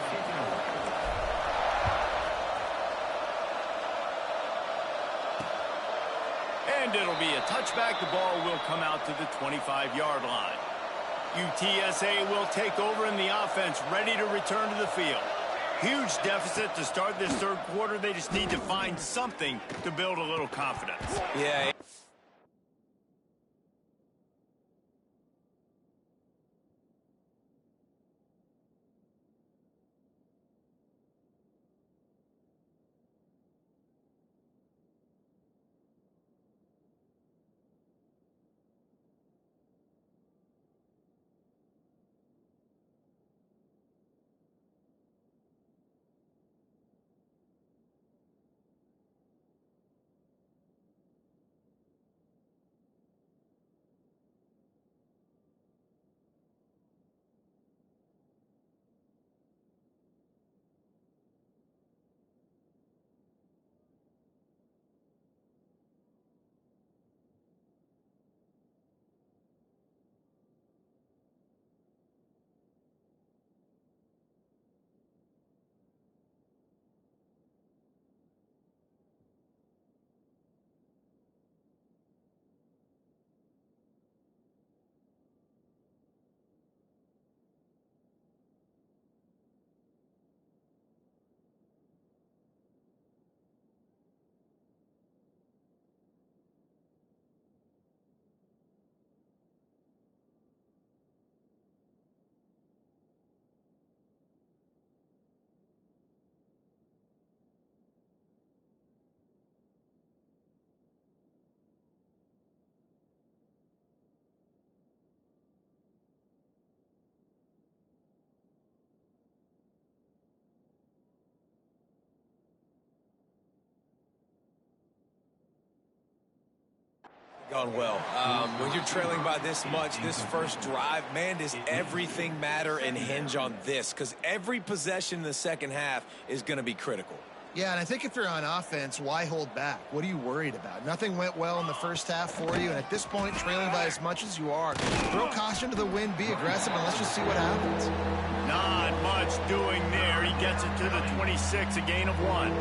And it'll be a touchback. The ball will come out to the 25-yard line. UTSA will take over in the offense, ready to return to the field. Huge deficit to start this third quarter. They just need to find something to build a little confidence. Yeah. Gone well. When you're trailing by this much, this first drive, man, does everything matter and hinge on this? Because every possession in the second half is going to be critical. Yeah, and I think if you're on offense, why hold back? What are you worried about? Nothing went well in the first half for you, and at this point, trailing by as much as you are, throw caution to the wind, be aggressive, and let's just see what happens. Not much doing there. He gets it to the 26, a gain of 1.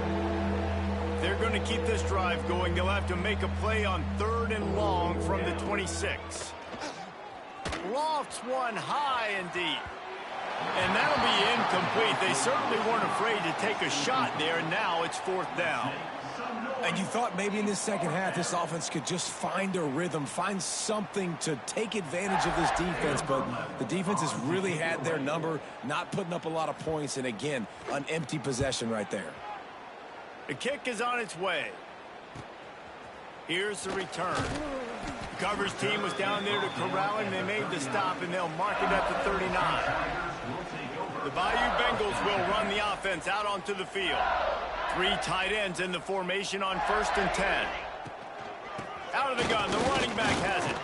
They're going to keep this drive going. They'll have to make a play on 3rd and long from the 26. Lofts one high and deep. And that'll be incomplete. They certainly weren't afraid to take a shot there. Now it's 4th down. And you thought maybe in this second half this offense could just find a rhythm, find something to take advantage of this defense, but the defense has really had their number, not putting up a lot of points, and again, an empty possession right there. The kick is on its way. Here's the return. Cover's team was down there to corral him. They made the stop, and they'll mark it at the 39. The Bayou Bengals will run the offense out onto the field. 3 tight ends in the formation on 1st and 10. Out of the gun, the running back has it.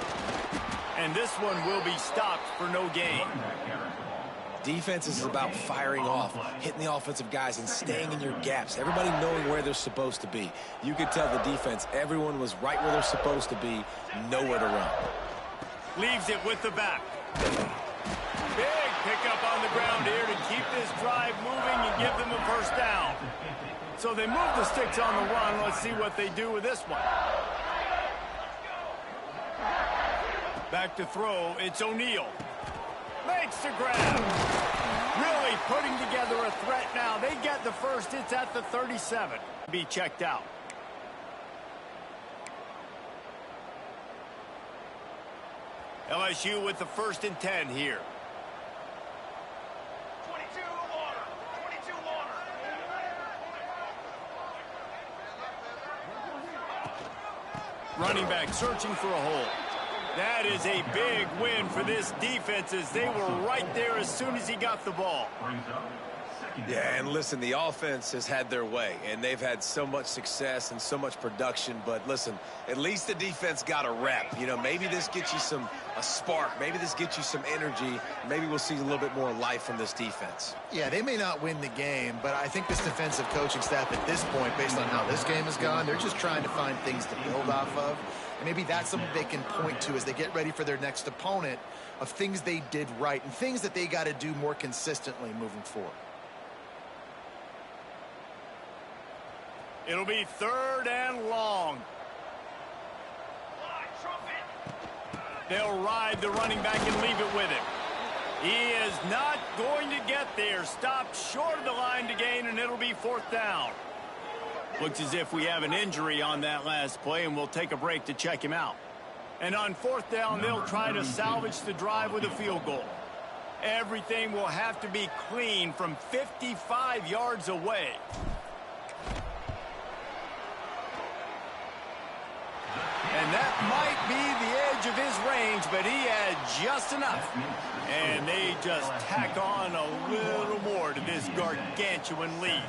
And this one will be stopped for no gain. Defense is about firing off, hitting the offensive guys, and staying in your gaps. Everybody knowing where they're supposed to be. You could tell the defense, everyone was right where they're supposed to be, nowhere to run. Leaves it with the back. Big pickup on the ground here to keep this drive moving and give them a 1st down. So they move the sticks on the run. Let's see what they do with this one. Back to throw. It's O'Neal. Makes the grab. Really putting together a threat now. They get the first. It's at the 37. Be checked out. LSU with the 1st and 10 here. 22 water. 22 water. Running back searching for a hole. That is a big win for this defense as they were right there as soon as he got the ball. Yeah, and listen, the offense has had their way, and they've had so much success and so much production. But listen, at least the defense got a rep. You know, maybe this gets you a spark. Maybe this gets you some energy. Maybe we'll see a little bit more life from this defense. Yeah, they may not win the game, but I think this defensive coaching staff at this point, based on how this game has gone, they're just trying to find things to build off of. And maybe that's something they can point to as they get ready for their next opponent, of things they did right and things that they got to do more consistently moving forward. It'll be 3rd and long. They'll ride the running back and leave it with him. He is not going to get there. Stopped short of the line to gain, and it'll be 4th down. Looks as if we have an injury on that last play, and we'll take a break to check him out. And on 4th down, they'll try to salvage the drive with a field goal. Everything will have to be clean from 55 yards away. And that might be the edge of his range, but he had just enough. And they just tack on a little more to this gargantuan lead.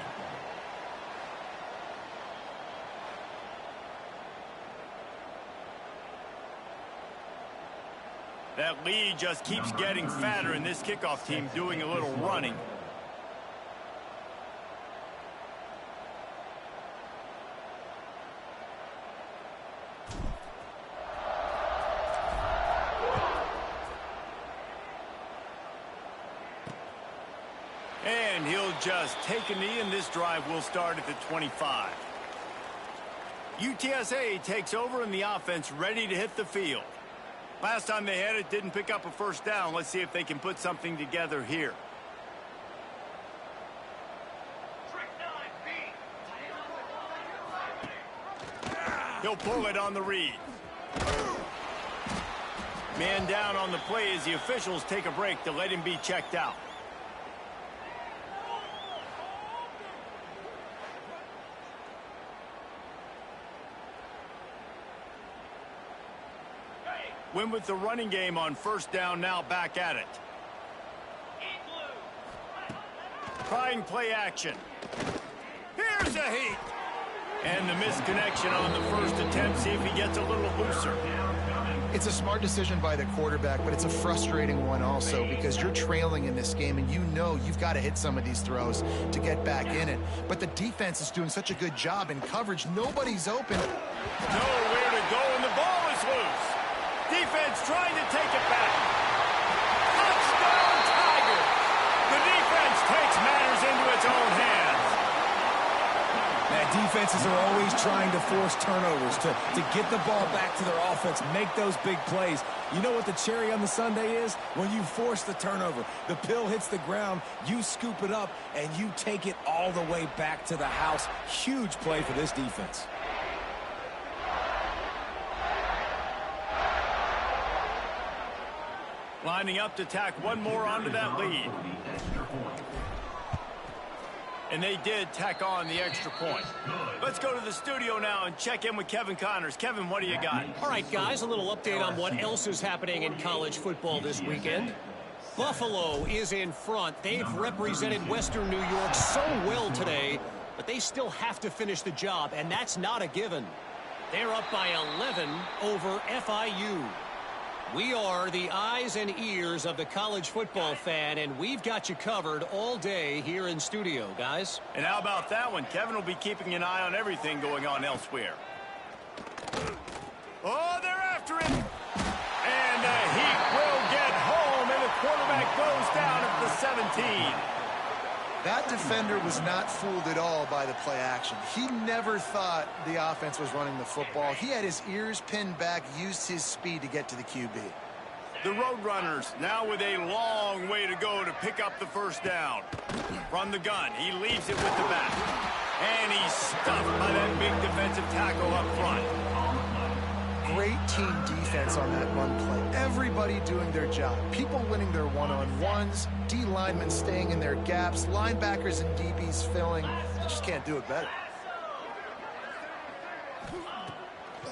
That lead just keeps getting fatter, and this kickoff team doing a little running. And he'll just take a knee, and this drive will start at the 25. UTSA takes over, and the offense ready to hit the field. Last time they had it, didn't pick up a 1st down. Let's see if they can put something together here. He'll pull it on the read. Man down on the play as the officials take a break to let him be checked out. Win with the running game on 1st down, now back at it. Trying play action. Here's a heat. And the misconnection on the first attempt. See if he gets a little looser. It's a smart decision by the quarterback, but it's a frustrating one also because you're trailing in this game and you know you've got to hit some of these throws to get back in it. But the defense is doing such a good job in coverage. Nobody's open. Nowhere to go, and the ball is loose. Defense trying to take it back. Touchdown, Tigers! The defense takes matters into its own hands. Defenses are always trying to force turnovers to get the ball back to their offense, make those big plays. You know what the cherry on the sundae is? When you force the turnover, the pill hits the ground, you scoop it up, and you take it all the way back to the house. Huge play for this defense. Lining up to tack one more onto that lead. And they did tack on the extra point. Let's go to the studio now and check in with Kevin Connors. Kevin, what do you got? All right, guys, a little update on what else is happening in college football this weekend. Buffalo is in front. They've represented Western New York so well today, but they still have to finish the job, and that's not a given. They're up by 11 over FIU. We are the eyes and ears of the college football fan, and we've got you covered all day here in studio, guys. And how about that one? Kevin will be keeping an eye on everything going on elsewhere. Oh, they're after it. And the Heat will get home, and the quarterback goes down at the 17. That defender was not fooled at all by the play action. He never thought the offense was running the football. He had his ears pinned back, used his speed to get to the QB. The Roadrunners now with a long way to go to pick up the first down. From the gun, he leaves it with the back. And he's stuffed by that big defensive tackle up front. Great team defense on that run play. Everybody doing their job. People winning their one-on-ones, D linemen staying in their gaps, linebackers and DBs filling. You just can't do it better.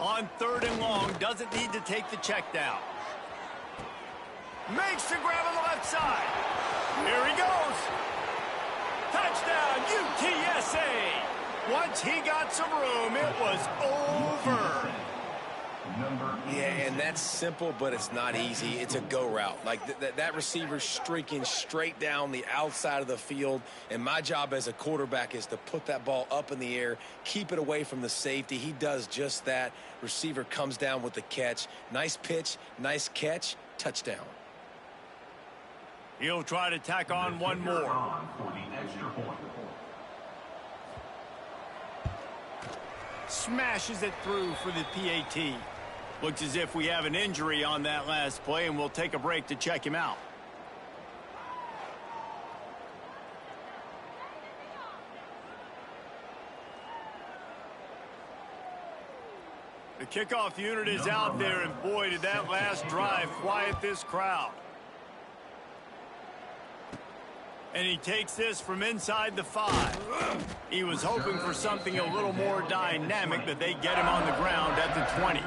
On 3rd and long, doesn't need to take the check down. Makes the grab on the left side. Here he goes. Touchdown, UTSA. Once he got some room, it was over. Yeah, and that's simple, but it's not easy. It's a go route. Like that receiver's streaking straight down the outside of the field, and my job as a quarterback is to put that ball up in the air, keep it away from the safety. He does just that. Receiver comes down with the catch. Nice pitch, nice catch, touchdown. He'll try to tack on one more. Smashes it through for the PAT. Looks as if we have an injury on that last play, and we'll take a break to check him out. The kickoff unit is out there, and boy, did that last drive quiet this crowd. And he takes this from inside the 5. He was hoping for something a little more dynamic, but they get him on the ground at the 20.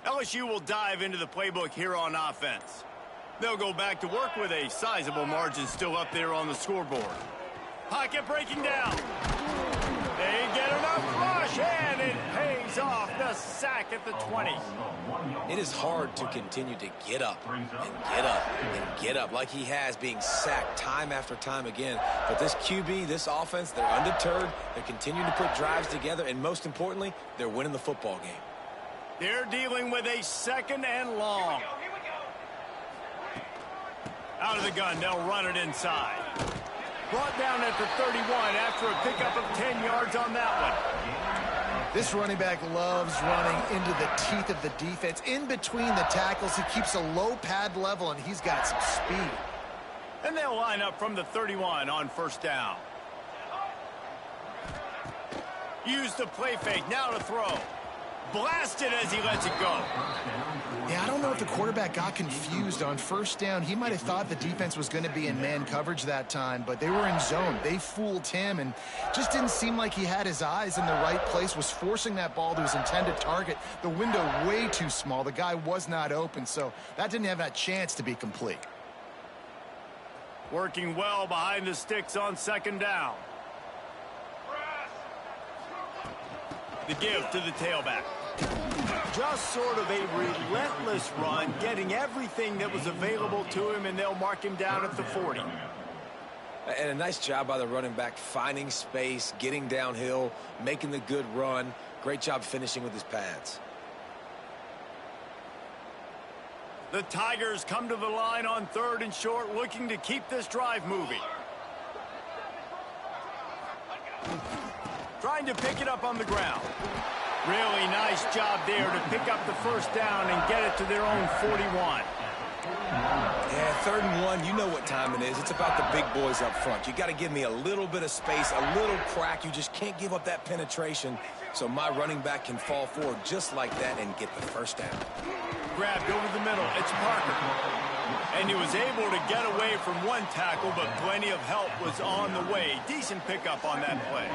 LSU will dive into the playbook here on offense. They'll go back to work with a sizable margin still up there on the scoreboard. Pocket breaking down. They get enough rush, and it pays off. The sack at the 20. It is hard to continue to get up and get up and get up like he has, being sacked time after time again. But this QB, this offense, they're undeterred. They're continuing to put drives together, and most importantly, they're winning the football game. They're dealing with a 2nd and long. Out of the gun, they'll run it inside. Brought down at the 31 after a pickup of 10 yards on that one. This running back loves running into the teeth of the defense. In between the tackles, he keeps a low pad level, and he's got some speed. And they'll line up from the 31 on 1st down. Use the play fake, now to throw. Blasted as he lets it go. Yeah, I don't know if the quarterback got confused on first down. He might have thought the defense was going to be in man coverage that time, but they were in zone. They fooled him and just didn't seem like he had his eyes in the right place, was forcing that ball to his intended target. The window way too small. The guy was not open, so that didn't have that chance to be complete. Working well behind the sticks on second down. The give to the tailback. Just sort of a relentless run, getting everything that was available to him, and they'll mark him down at the 40. And a nice job by the running back, finding space, getting downhill, making the good run. Great job finishing with his pads. The Tigers come to the line on 3rd and short, looking to keep this drive moving. Trying to pick it up on the ground. Really nice job there to pick up the first down and get it to their own 41. Yeah, 3rd and 1, you know what time it is. It's about the big boys up front. You got to give me a little bit of space, a little crack. You just can't give up that penetration, so my running back can fall forward just like that and get the first down. Grabbed over the middle. It's Parker. And he was able to get away from one tackle, but plenty of help was on the way. Decent pickup on that play.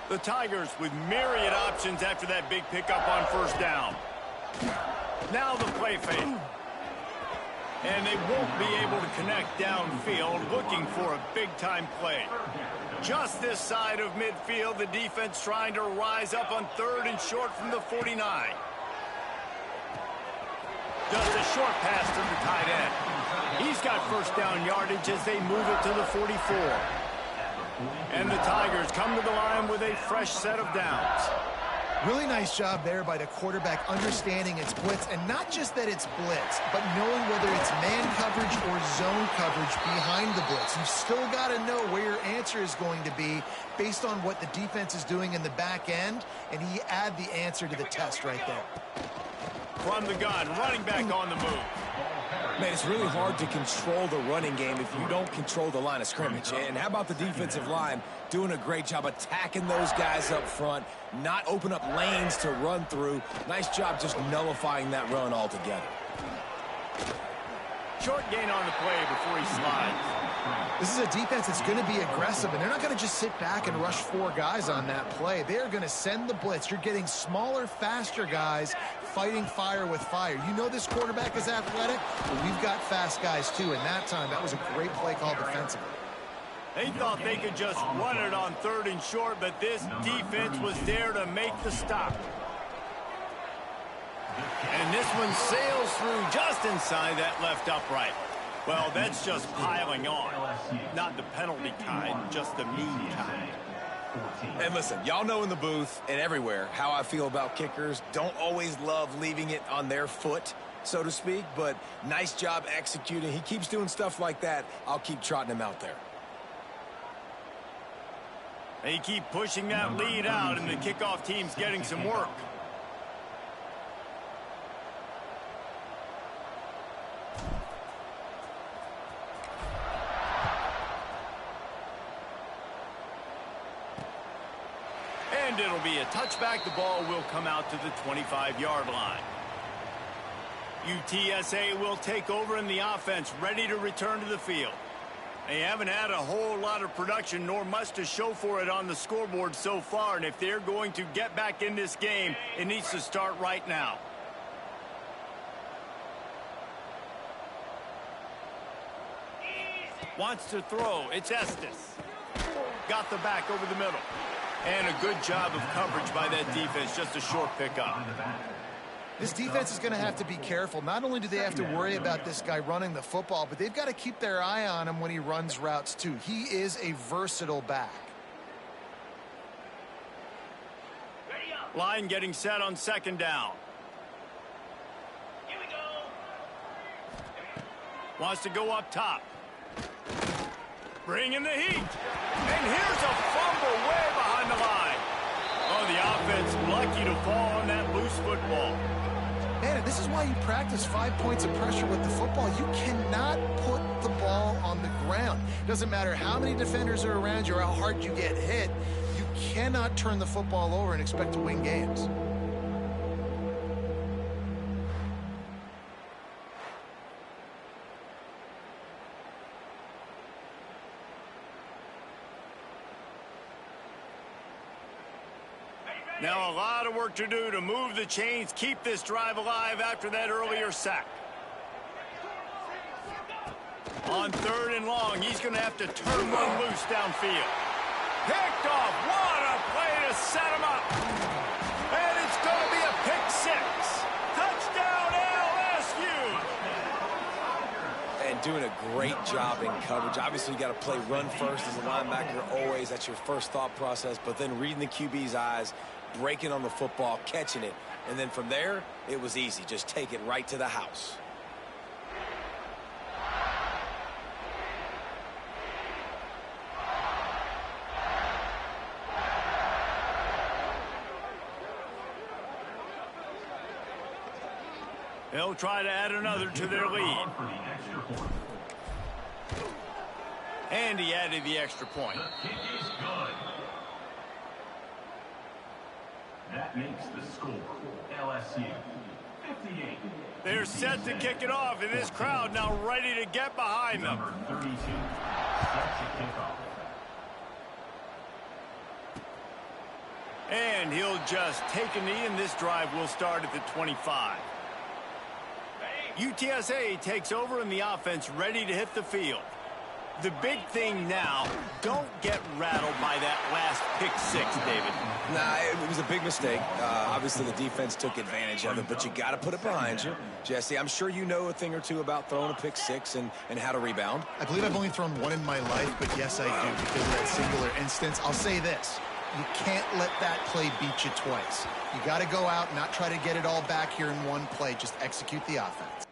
The Tigers with myriad options after that big pickup on first down. Now the play fake. And they won't be able to connect downfield, looking for a big-time play. Just this side of midfield, the defense trying to rise up on 3rd and short from the 49. Just a short pass to the tight end. He's got first down yardage as they move it to the 44. And the Tigers come to the line with a fresh set of downs. Really nice job there by the quarterback understanding it's blitz, and not just that it's blitz, but knowing whether it's man coverage or zone coverage behind the blitz. You've still got to know where your answer is going to be based on what the defense is doing in the back end, and he add the answer to the test right there. From the gun, running back on the move. Man, it's really hard to control the running game if you don't control the line of scrimmage. And how about the defensive line doing a great job attacking those guys up front, not open up lanes to run through. Nice job just nullifying that run altogether. Short gain on the play before he slides. This is a defense that's going to be aggressive, and they're not going to just sit back and rush 4 guys on that play. They're going to send the blitz. You're getting smaller, faster guys fighting fire with fire. You know this quarterback is athletic, but we've got fast guys too, and that time that was a great play call defensively. They thought they could just run it on 3rd and short, but this defense was there to make the stop. And this one sails through just inside that left upright. Well, that's just piling on. Not the penalty kind, just the mean kind. And listen, y'all know in the booth and everywhere how I feel about kickers. Don't always love leaving it on their foot, so to speak, but nice job executing. He keeps doing stuff like that. I'll keep trotting him out there. They keep pushing that lead out, and the kickoff team's getting some work. And it'll be a touchback. The ball will come out to the 25-yard line. UTSA will take over in the offense, ready to return to the field. They haven't had a whole lot of production, nor much to show for it on the scoreboard so far, and if they're going to get back in this game, it needs to start right now. Wants to throw. It's Estes. Got the back over the middle. And a good job of coverage by that defense. Just a short pickup. This defense is going to have to be careful. Not only do they have to worry about this guy running the football, but they've got to keep their eye on him when he runs routes too. He is a versatile back. Line getting set on second down. Here we go. Wants to go up top. Bringing the heat. And here's a fumble way behind the line. Oh, the offense lucky to fall on that loose football. Man, this is why you practice 5 points of pressure with the football. You cannot put the ball on the ground. Doesn't matter how many defenders are around you or how hard you get hit. You cannot turn the football over and expect to win games. Now a lot of work to do to move the chains, keep this drive alive after that earlier sack. On 3rd and long, he's going to have to turn one loose downfield. Picked off. What a play to set him up. And it's going to be a pick 6. Touchdown, LSU. And doing a great job in coverage. Obviously, you got to play run first as a linebacker always. That's your first thought process. But then reading the QB's eyes, breaking on the football, catching it. And then from there, it was easy. Just take it right to the house. They'll try to add another to their lead. And he added the extra point. The kick is good. That makes the score LSU 58. They're set to kick it off, and this crowd now ready to get behind them. Number 32 set to kick off. And he'll just take a knee, and this drive will start at the 25. UTSA takes over in the offense, ready to hit the field. The big thing now, don't get rattled by that last pick 6, David. Nah, it was a big mistake. Obviously, the defense took advantage of it, but you got to put it behind you. Jesse, I'm sure you know a thing or two about throwing a pick 6 and how to rebound. I believe I've only thrown one in my life, but yes, I do because of that singular instance. I'll say this. You can't let that play beat you twice. You got to go out, not try to get it all back here in one play. Just execute the offense.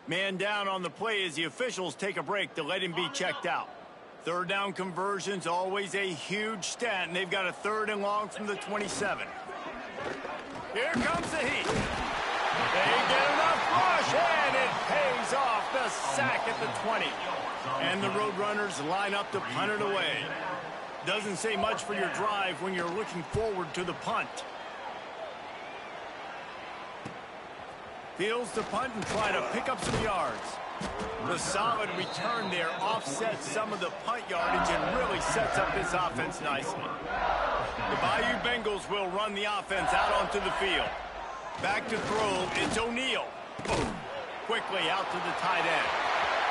Man down on the play as the officials take a break to let him be checked out. 3rd down conversion's always a huge stat, and they've got a 3rd and long from the 27. Here comes the heat. They get enough rush, and it pays off the sack at the 20. And the Roadrunners line up to punt it away. Doesn't say much for your drive when you're looking forward to the punt. Fields to punt and try to pick up some yards. The solid return there offsets some of the punt yardage and really sets up this offense nicely. The Bayou Bengals will run the offense out onto the field. Back to throw, it's O'Neal. Quickly out to the tight end.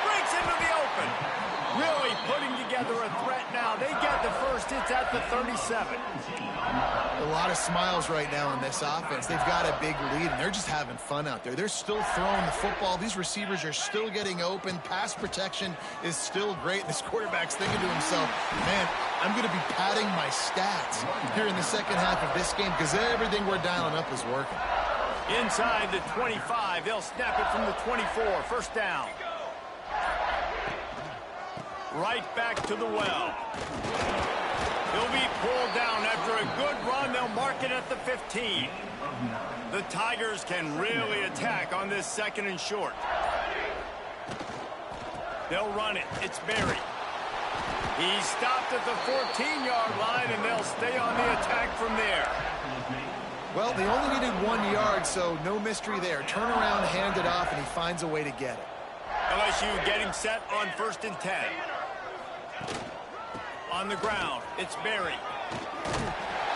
Breaks into the open. Really putting together a threat now. They get the first hits at the 37. A lot of smiles right now in this offense. They've got a big lead, and they're just having fun out there. They're still throwing the football. These receivers are still getting open. Pass protection is still great. This quarterback's thinking to himself, man, I'm going to be padding my stats here in the second half of this game because everything we're dialing up is working. Inside the 25, they'll snap it from the 24. First down. Right back to the well. He'll be pulled down after a good run. They'll mark it at the 15. The Tigers can really attack on this 2nd and short. They'll run it. It's Berry. He stopped at the 14-yard line, and they'll stay on the attack from there. Well, they only needed 1 yard, so no mystery there. Turn around, hand it off, and he finds a way to get it. LSU getting set on 1st and 10. On the ground, it's Berry.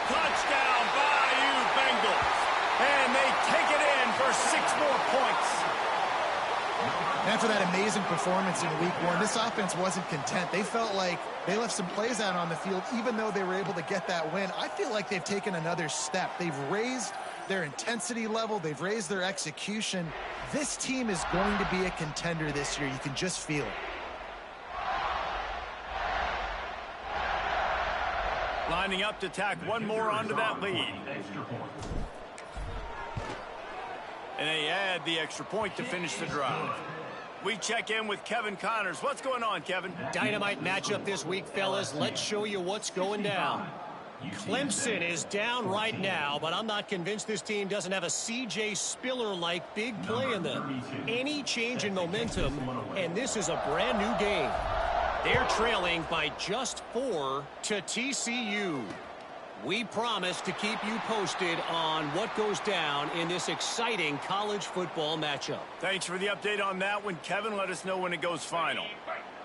Touchdown, Bayou Bengals. And they take it in for 6 more points. After that amazing performance in week 1, this offense wasn't content. They felt like they left some plays out on the field, even though they were able to get that win. I feel like they've taken another step. They've raised their intensity level. They've raised their execution. This team is going to be a contender this year. You can just feel it. Lining up to tack one more onto that lead. And they add the extra point to finish the drive. We check in with Kevin Connors. What's going on, Kevin? Dynamite matchup this week, fellas. Let's show you what's going down. Clemson is down right now, but I'm not convinced this team doesn't have a C.J. Spiller-like big play in them. Any change in momentum, and this is a brand new game. They're trailing by just 4 to TCU. We promise to keep you posted on what goes down in this exciting college football matchup. Thanks for the update on that one, Kevin. Let us know when it goes final.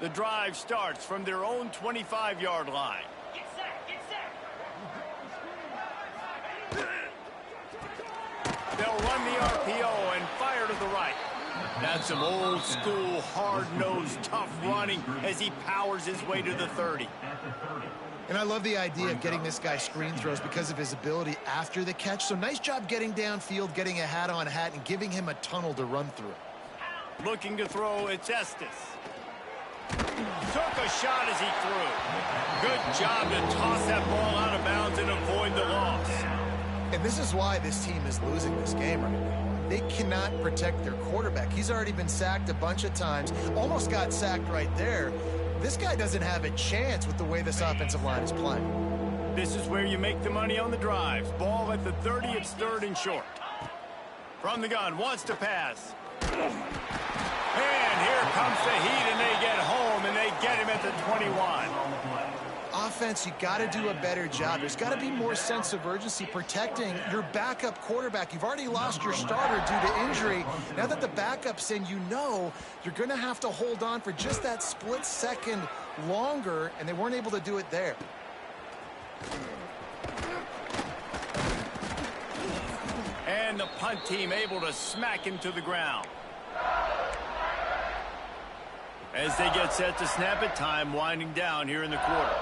The drive starts from their own 25-yard line. Get set, get set. They'll run the RPO and fire to the right. That's some old school, hard-nosed, tough running as he powers his way to the 30. And I love the idea of getting this guy screen throws because of his ability after the catch. So nice job getting downfield, getting a hat-on-hat, and giving him a tunnel to run through. Looking to throw, it's Estes. Took a shot as he threw. Good job to toss that ball out of bounds and avoid the loss. And this is why this team is losing this game right now. They cannot protect their quarterback. He's already been sacked a bunch of times. Almost got sacked right there. This guy doesn't have a chance with the way this offensive line is playing. This is where you make the money on the drives. Ball at the 30, it's 3rd and short. From the gun, wants to pass. And here comes the heat, and they get home, and they get him at the 21. Offense, you got to do a better job. There's got to be more sense of urgency protecting your backup quarterback. You've already lost your starter due to injury. Now that the backup's in, you know you're going to have to hold on for just that split second longer, and they weren't able to do it there. And the punt team able to smack him to the ground. As they get set to snap it, time winding down here in the quarter.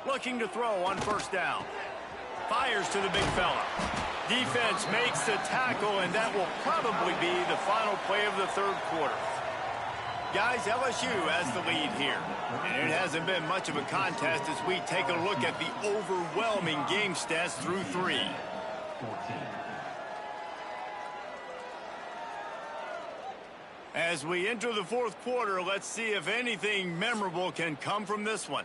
Looking to throw on 1st down. Fires to the big fella. Defense makes the tackle, and that will probably be the final play of the 3rd quarter. Guys, LSU has the lead here. And it hasn't been much of a contest as we take a look at the overwhelming game stats through 3. As we enter the 4th quarter, let's see if anything memorable can come from this one.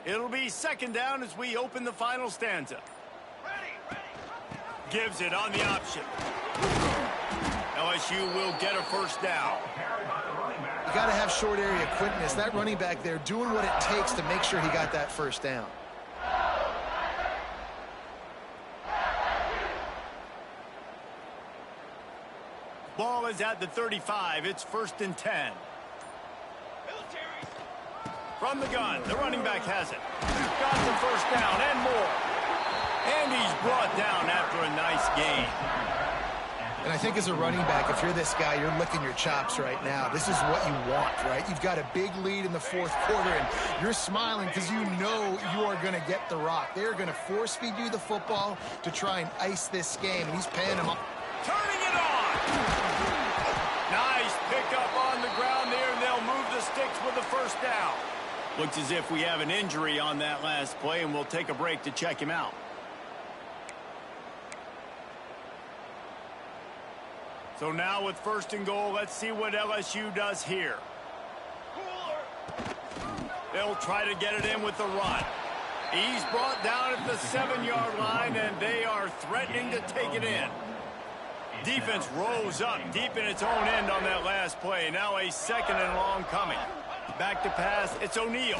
It'll be 2nd down as we open the final stanza. Gives it on the option. LSU will get a 1st down. You got to have short area quickness. That running back there doing what it takes to make sure he got that 1st down. Ball is at the 35. It's 1st and 10. From the gun, the running back has it. Got the 1st down and more. And he's brought down after a nice gain. And I think as a running back, if you're this guy, you're licking your chops right now. This is what you want, right? You've got a big lead in the 4th quarter, and you're smiling because you know you are going to get the rock. They're going to force feed you the football to try and ice this game, and he's paying them off. Turning it on. Nice pickup on the ground there, and they'll move the sticks with the 1st down. Looks as if we have an injury on that last play, and we'll take a break to check him out. So now with 1st and goal, let's see what LSU does here. They'll try to get it in with the run. He's brought down at the 7-yard line, and they are threatening to take it in. Defense rose up deep in its own end on that last play. Now a 2nd and long coming. Back to pass, it's O'Neal.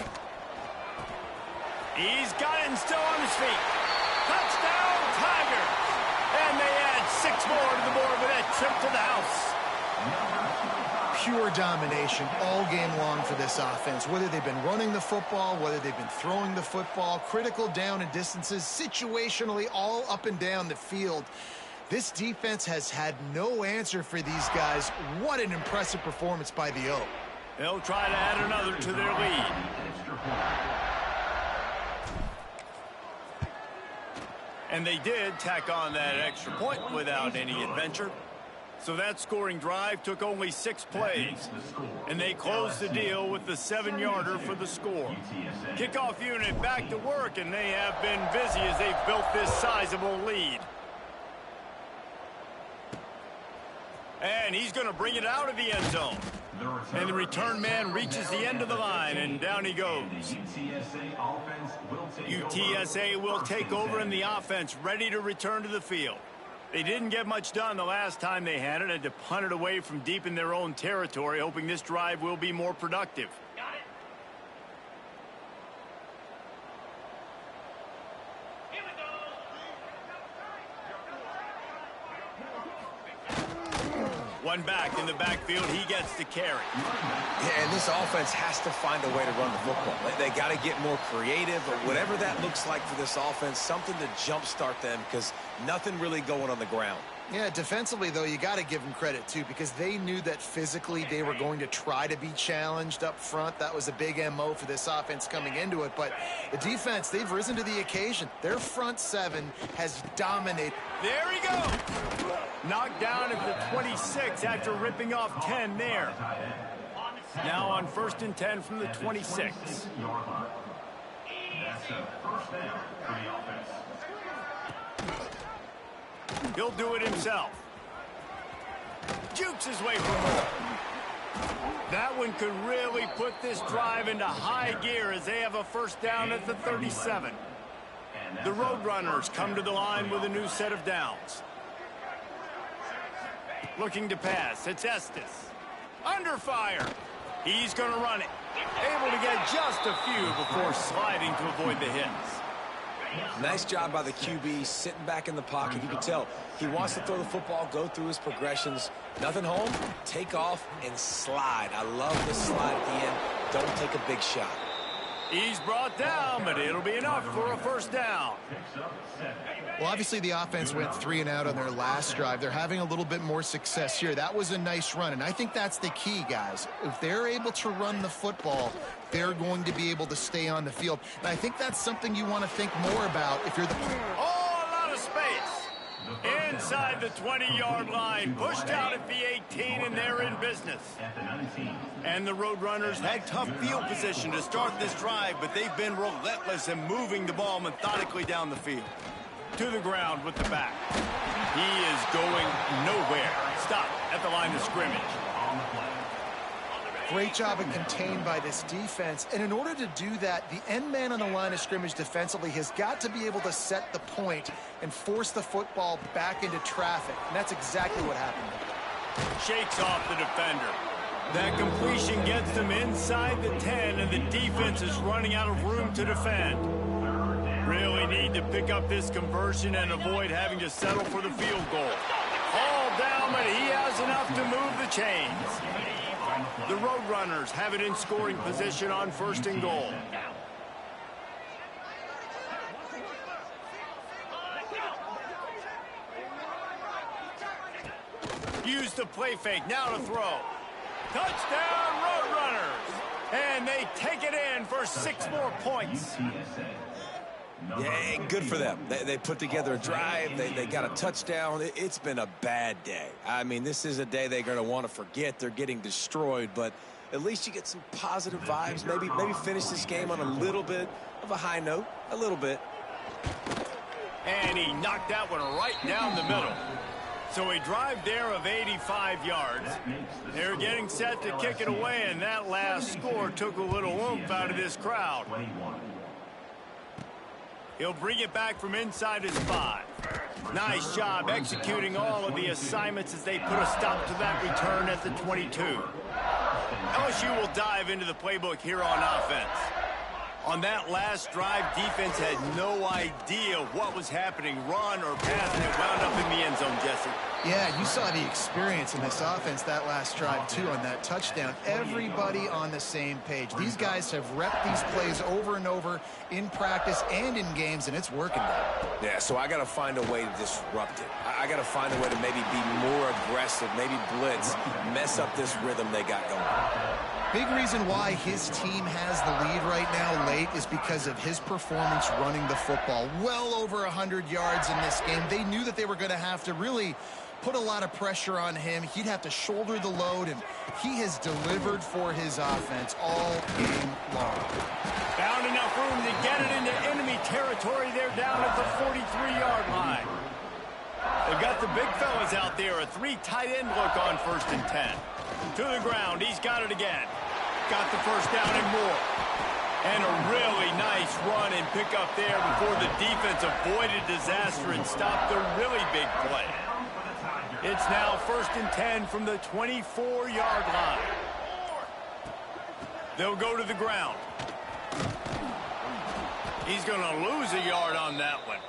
He's got it and still on his feet. Touchdown, Tigers! And they add 6 more to the board with that trip to the house. Pure domination all game long for this offense. Whether they've been running the football, whether they've been throwing the football, critical down and distances, situationally all up and down the field. This defense has had no answer for these guys. What an impressive performance by the O. They'll try to add another to their lead. And they did tack on that extra point without any adventure. So that scoring drive took only 6 plays. And they closed the deal with the 7-yarder for the score. Kickoff unit back to work, and they have been busy as they've built this sizable lead. And he's going to bring it out of the end zone. And the return man reaches the end of the line, and down he goes. UTSA will take over in the offense, ready to return to the field. They didn't get much done the last time they had it, had to punt it away from deep in their own territory, hoping this drive will be more productive. Got it. Here we go. One back in the backfield, he gets the carry. Yeah, and this offense has to find a way to run the football. They got to get more creative, or whatever that looks like for this offense, something to jumpstart them, because nothing really going on the ground. Yeah, defensively, though, you got to give them credit, too, because they knew that physically they were going to try to be challenged up front. That was a big MO for this offense coming into it. But the defense, they've risen to the occasion. Their front 7 has dominated. There he goes. Knocked down at the 26 after ripping off 10 there. Now on 1st and 10 from the 26. That's a 1st down for the offense. He'll do it himself. Jukes his way for more. That one could really put this drive into high gear as they have a 1st down at the 37. The Roadrunners come to the line with a new set of downs. Looking to pass, it's Estes. Under fire. He's going to run it. Able to get just a few before sliding to avoid the hits. Nice job by the QB, sitting back in the pocket. You can tell he wants to throw the football, go through his progressions. Nothing home, take off, and slide. I love the slide at the end. Don't take a big shot. He's brought down, but it'll be enough for a 1st down. Well, obviously the offense went 3 and out on their last drive. They're having a little bit more success here. That was a nice run, and I think that's the key, guys. If they're able to run the football, they're going to be able to stay on the field. And I think that's something you want to think more about if you're the... Oh, a lot of space. Inside the 20-yard line, pushed out at the 18, and they're in business. And the Roadrunners had tough field position to start this drive, but they've been relentless in moving the ball methodically down the field. To the ground with the back. He is going nowhere. Stop at the line of scrimmage. Great job of contained by this defense. And in order to do that, the end man on the line of scrimmage defensively has got to be able to set the point and force the football back into traffic. And that's exactly what happened. Shakes off the defender. That completion gets them inside the 10, and the defense is running out of room to defend. Really need to pick up this conversion and avoid having to settle for the field goal. All down, but he has enough to move the chains. The Roadrunners have it in scoring position on 1st and goal. Use the play fake, now to throw. Touchdown, Roadrunners! And they take it in for 6 more points. Yeah, good for them. They put together a drive. They got a touchdown. It's been a bad day. I mean, this is a day they're going to want to forget. They're getting destroyed, but at least you get some positive vibes. Maybe finish this game on a little bit of a high note, a little bit. And he knocked that one right down the middle. So a drive there of 85 yards. They're getting set to kick it away, and that last score took a little oomph out of this crowd. He'll bring it back from inside his 5. Nice job executing all of the assignments as they put a stop to that return at the 22. LSU will dive into the playbook here on offense. On that last drive, defense had no idea what was happening, run or pass, and it wound up in the end zone, Jesse. Yeah, you saw the experience in this offense that last drive, too, on that touchdown. Everybody on the same page. These guys have repped these plays over and over in practice and in games, and it's working now. Yeah, so I got to find a way to disrupt it. I got to find a way to maybe be more aggressive, maybe blitz, mess up this rhythm they got going. Big reason why his team has the lead right now late is because of his performance running the football. Well over 100 yards in this game. They knew that they were going to have to really put a lot of pressure on him. He'd have to shoulder the load, and he has delivered for his offense all game long. Found enough room to get it into enemy territory. They're down at the 43-yard line. They've got the big fellas out there. A 3 tight end look on 1st and 10. To the ground. He's got it again. Got the first down and more. And a really nice run and pick up there before the defense avoided disaster and stopped the really big play. It's now 1st and 10 from the 24-yard line. They'll go to the ground. He's going to lose a yard on that one.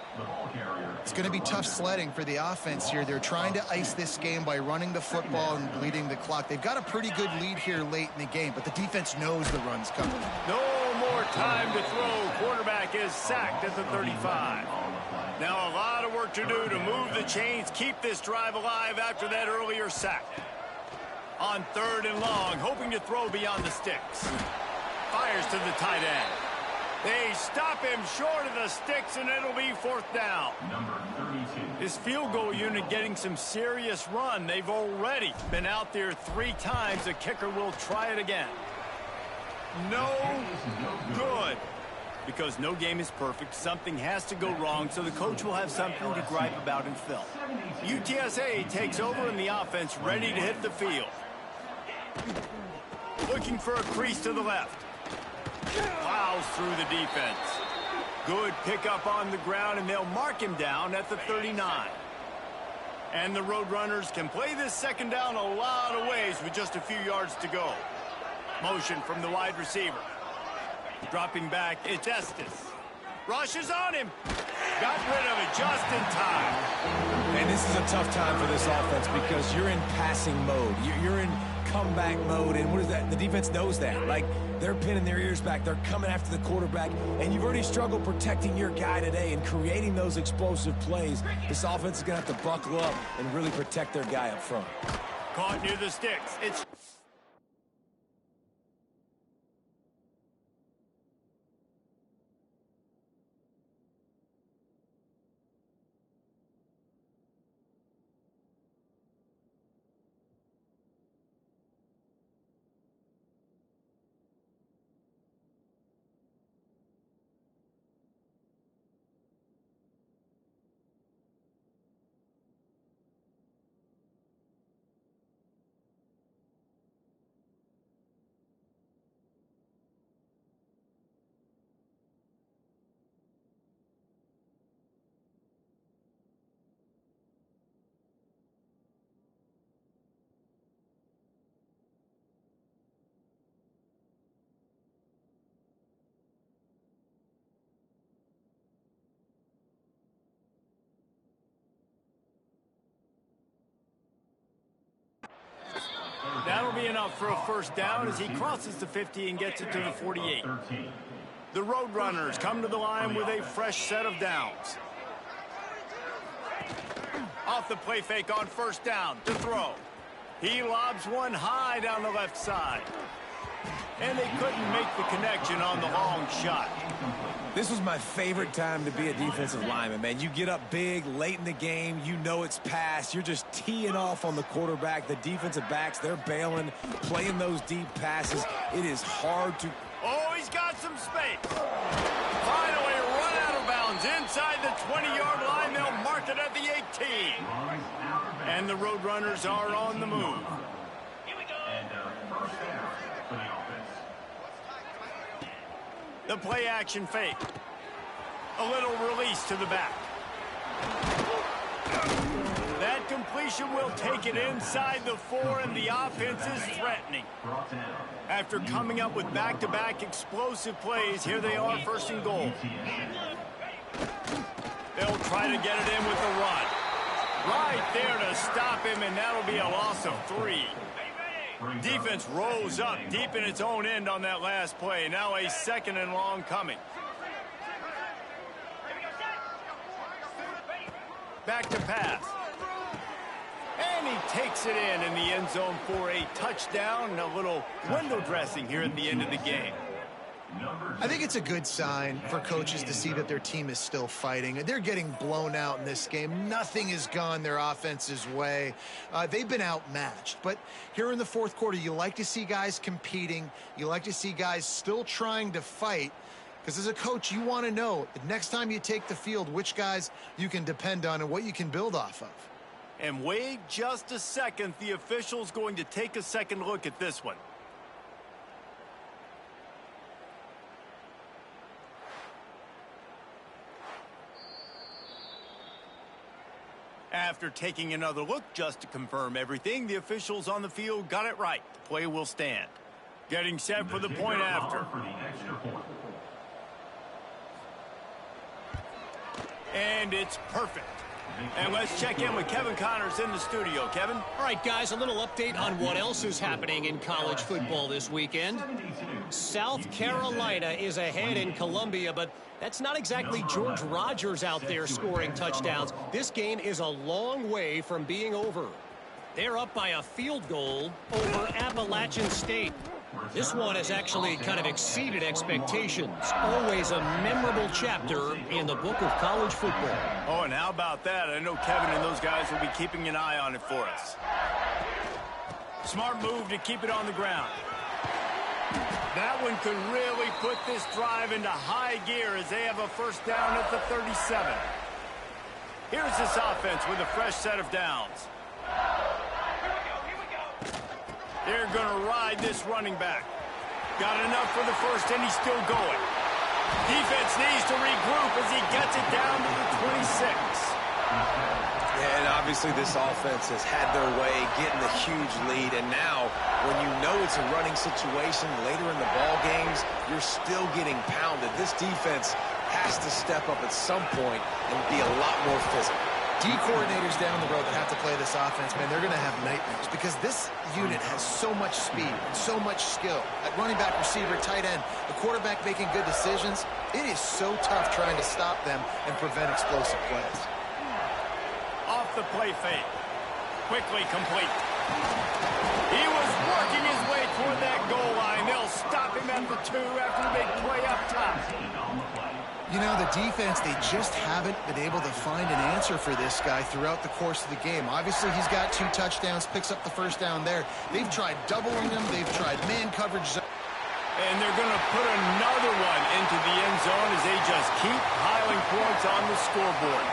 It's going to be tough sledding for the offense here. They're trying to ice this game by running the football and bleeding the clock. They've got a pretty good lead here late in the game, but the defense knows the run's coming. No more time to throw. Quarterback is sacked at the 35. Now a lot of work to do to move the chains, keep this drive alive after that earlier sack. On 3rd and long, hoping to throw beyond the sticks. Fires to the tight end. They stop him short of the sticks, and it'll be 4th down. Number 32. This field goal unit getting some serious run. They've already been out there 3 times. The kicker will try it again. No good. Because no game is perfect, something has to go wrong, so the coach will have something to gripe about in film. UTSA takes over in the offense, ready to hit the field. Looking for a crease to the left. Plows through the defense. Good pickup on the ground, and they'll mark him down at the 39. And the Roadrunners can play this 2nd down a lot of ways with just a few yards to go. Motion from the wide receiver. Dropping back, it's Estes. Rushes on him. Got rid of it just in time. And this is a tough time for this offense because you're in passing mode. You're in comeback mode, and what is that? The defense knows that. Like, they're pinning their ears back. They're coming after the quarterback, and you've already struggled protecting your guy today and creating those explosive plays. This offense is going to have to buckle up and really protect their guy up front. Caught near the sticks. It's That'll be enough for a 1st down as he crosses the 50 and gets it to the 48. The Roadrunners come to the line with a fresh set of downs. Off the play fake on 1st down to throw. He lobs one high down the left side. And they couldn't make the connection on the long shot. This was my favorite time to be a defensive lineman, man. You get up big late in the game. You know it's past. You're just teeing off on the quarterback. The defensive backs, they're bailing, playing those deep passes. It is hard to... Oh, he's got some space. Finally run out of bounds inside the 20-yard line. They'll mark it at the 18. And the Roadrunners are on the move. Here we go. First down for the offense. The play action fake. A little release to the back. That completion will take it inside the 4, and the offense is threatening. After coming up with back-to-back explosive plays, here they are, first and goal. They'll try to get it in with the run. Right there to stop him, and that'll be a loss of 3. Defense rose up deep in its own end on that last play. Now a second and long coming. Back to pass. And he takes it in the end zone for a touchdown and a little window dressing here at the end of the game. I think it's a good sign for coaches to see that their team is still fighting. They're getting blown out in this game. Nothing has gone their offense's way. They've been outmatched. But here in the fourth quarter, you like to see guys competing. You like to see guys still trying to fight. Because as a coach, you want to know the next time you take the field, which guys you can depend on and what you can build off of. And wait just a second. The official's going to take a second look at this one. After taking another look just to confirm everything, the officials on the field got it right. The play will stand. Getting set for the point after. And it's perfect. And let's check in with Kevin Connors in the studio. Kevin? All right, guys, a little update on what else is happening in college football this weekend. South Carolina is ahead in Columbia, but that's not exactly George Rogers out there scoring touchdowns. This game is a long way from being over. They're up by a field goal over Appalachian State. This one has actually kind of exceeded expectations. Always a memorable chapter in the book of college football. Oh, and how about that? I know Kevin and those guys will be keeping an eye on it for us. Smart move to keep it on the ground. That one could really put this drive into high gear as they have a first down at the 37. Here's this offense with a fresh set of downs. They're going to ride this running back. Got enough for the first, and he's still going. Defense needs to regroup as he gets it down to the 26. Yeah, and obviously this offense has had their way, getting the huge lead. And now, when you know it's a running situation later in the ball games, you're still getting pounded. This defense has to step up at some point and be a lot more physical. D coordinators down the road that have to play this offense, man, they're going to have nightmares because this unit has so much speed and so much skill. At running back, receiver, tight end, the quarterback making good decisions, it is so tough trying to stop them and prevent explosive plays. Off the play fake. Quickly complete. He was working his way toward that goal line. They'll stop him at the 2 after the big play up top. You know, the defense, they just haven't been able to find an answer for this guy throughout the course of the game. Obviously, he's got 2 touchdowns, picks up the first down there. They've tried doubling him. They've tried man coverage. And they're going to put another one into the end zone as they just keep piling points on the scoreboard.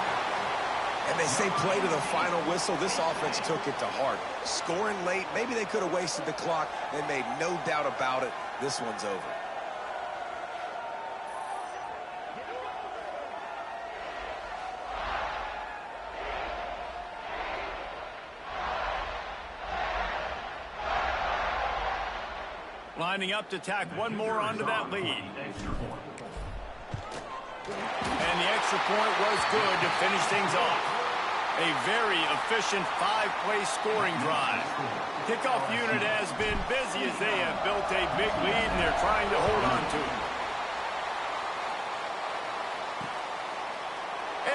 And they say play to the final whistle. This offense took it to heart. Scoring late, maybe they could have wasted the clock. They made no doubt about it. This one's over. Lining up to tack one more onto that lead. And the extra point was good to finish things off. A very efficient 5-play scoring drive. Kickoff unit has been busy as they have built a big lead and they're trying to hold on to it.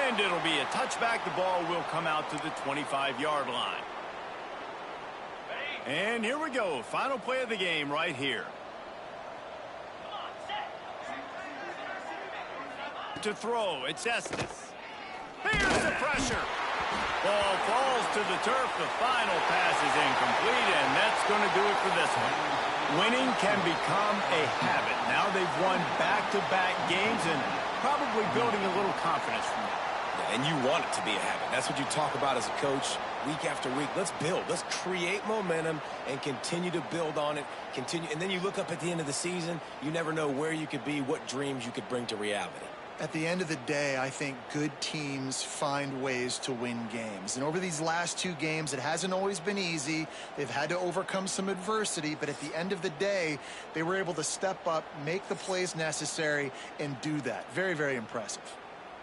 And it'll be a touchback. The ball will come out to the 25-yard line. And here we go. Final play of the game right here. To throw, it's Estes. Here's the pressure. Ball falls to the turf. The final pass is incomplete, and that's going to do it for this one. Winning can become a habit. Now they've won back-to-back games and probably building a little confidence from it. And you want it to be a habit. That's what you talk about as a coach week after week. Let's build. Let's create momentum and continue to build on it. Continue, and then you look up at the end of the season, you never know where you could be, what dreams you could bring to reality. At the end of the day, I think good teams find ways to win games. And over these last two games, it hasn't always been easy. They've had to overcome some adversity, but at the end of the day, they were able to step up, make the plays necessary, and do that. Very, very impressive.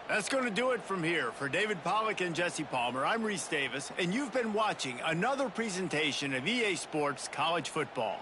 That's going to do it from here. For David Pollack and Jesse Palmer, I'm Reese Davis, and you've been watching another presentation of EA Sports College Football.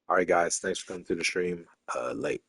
All right, guys. Thanks for coming to the stream late.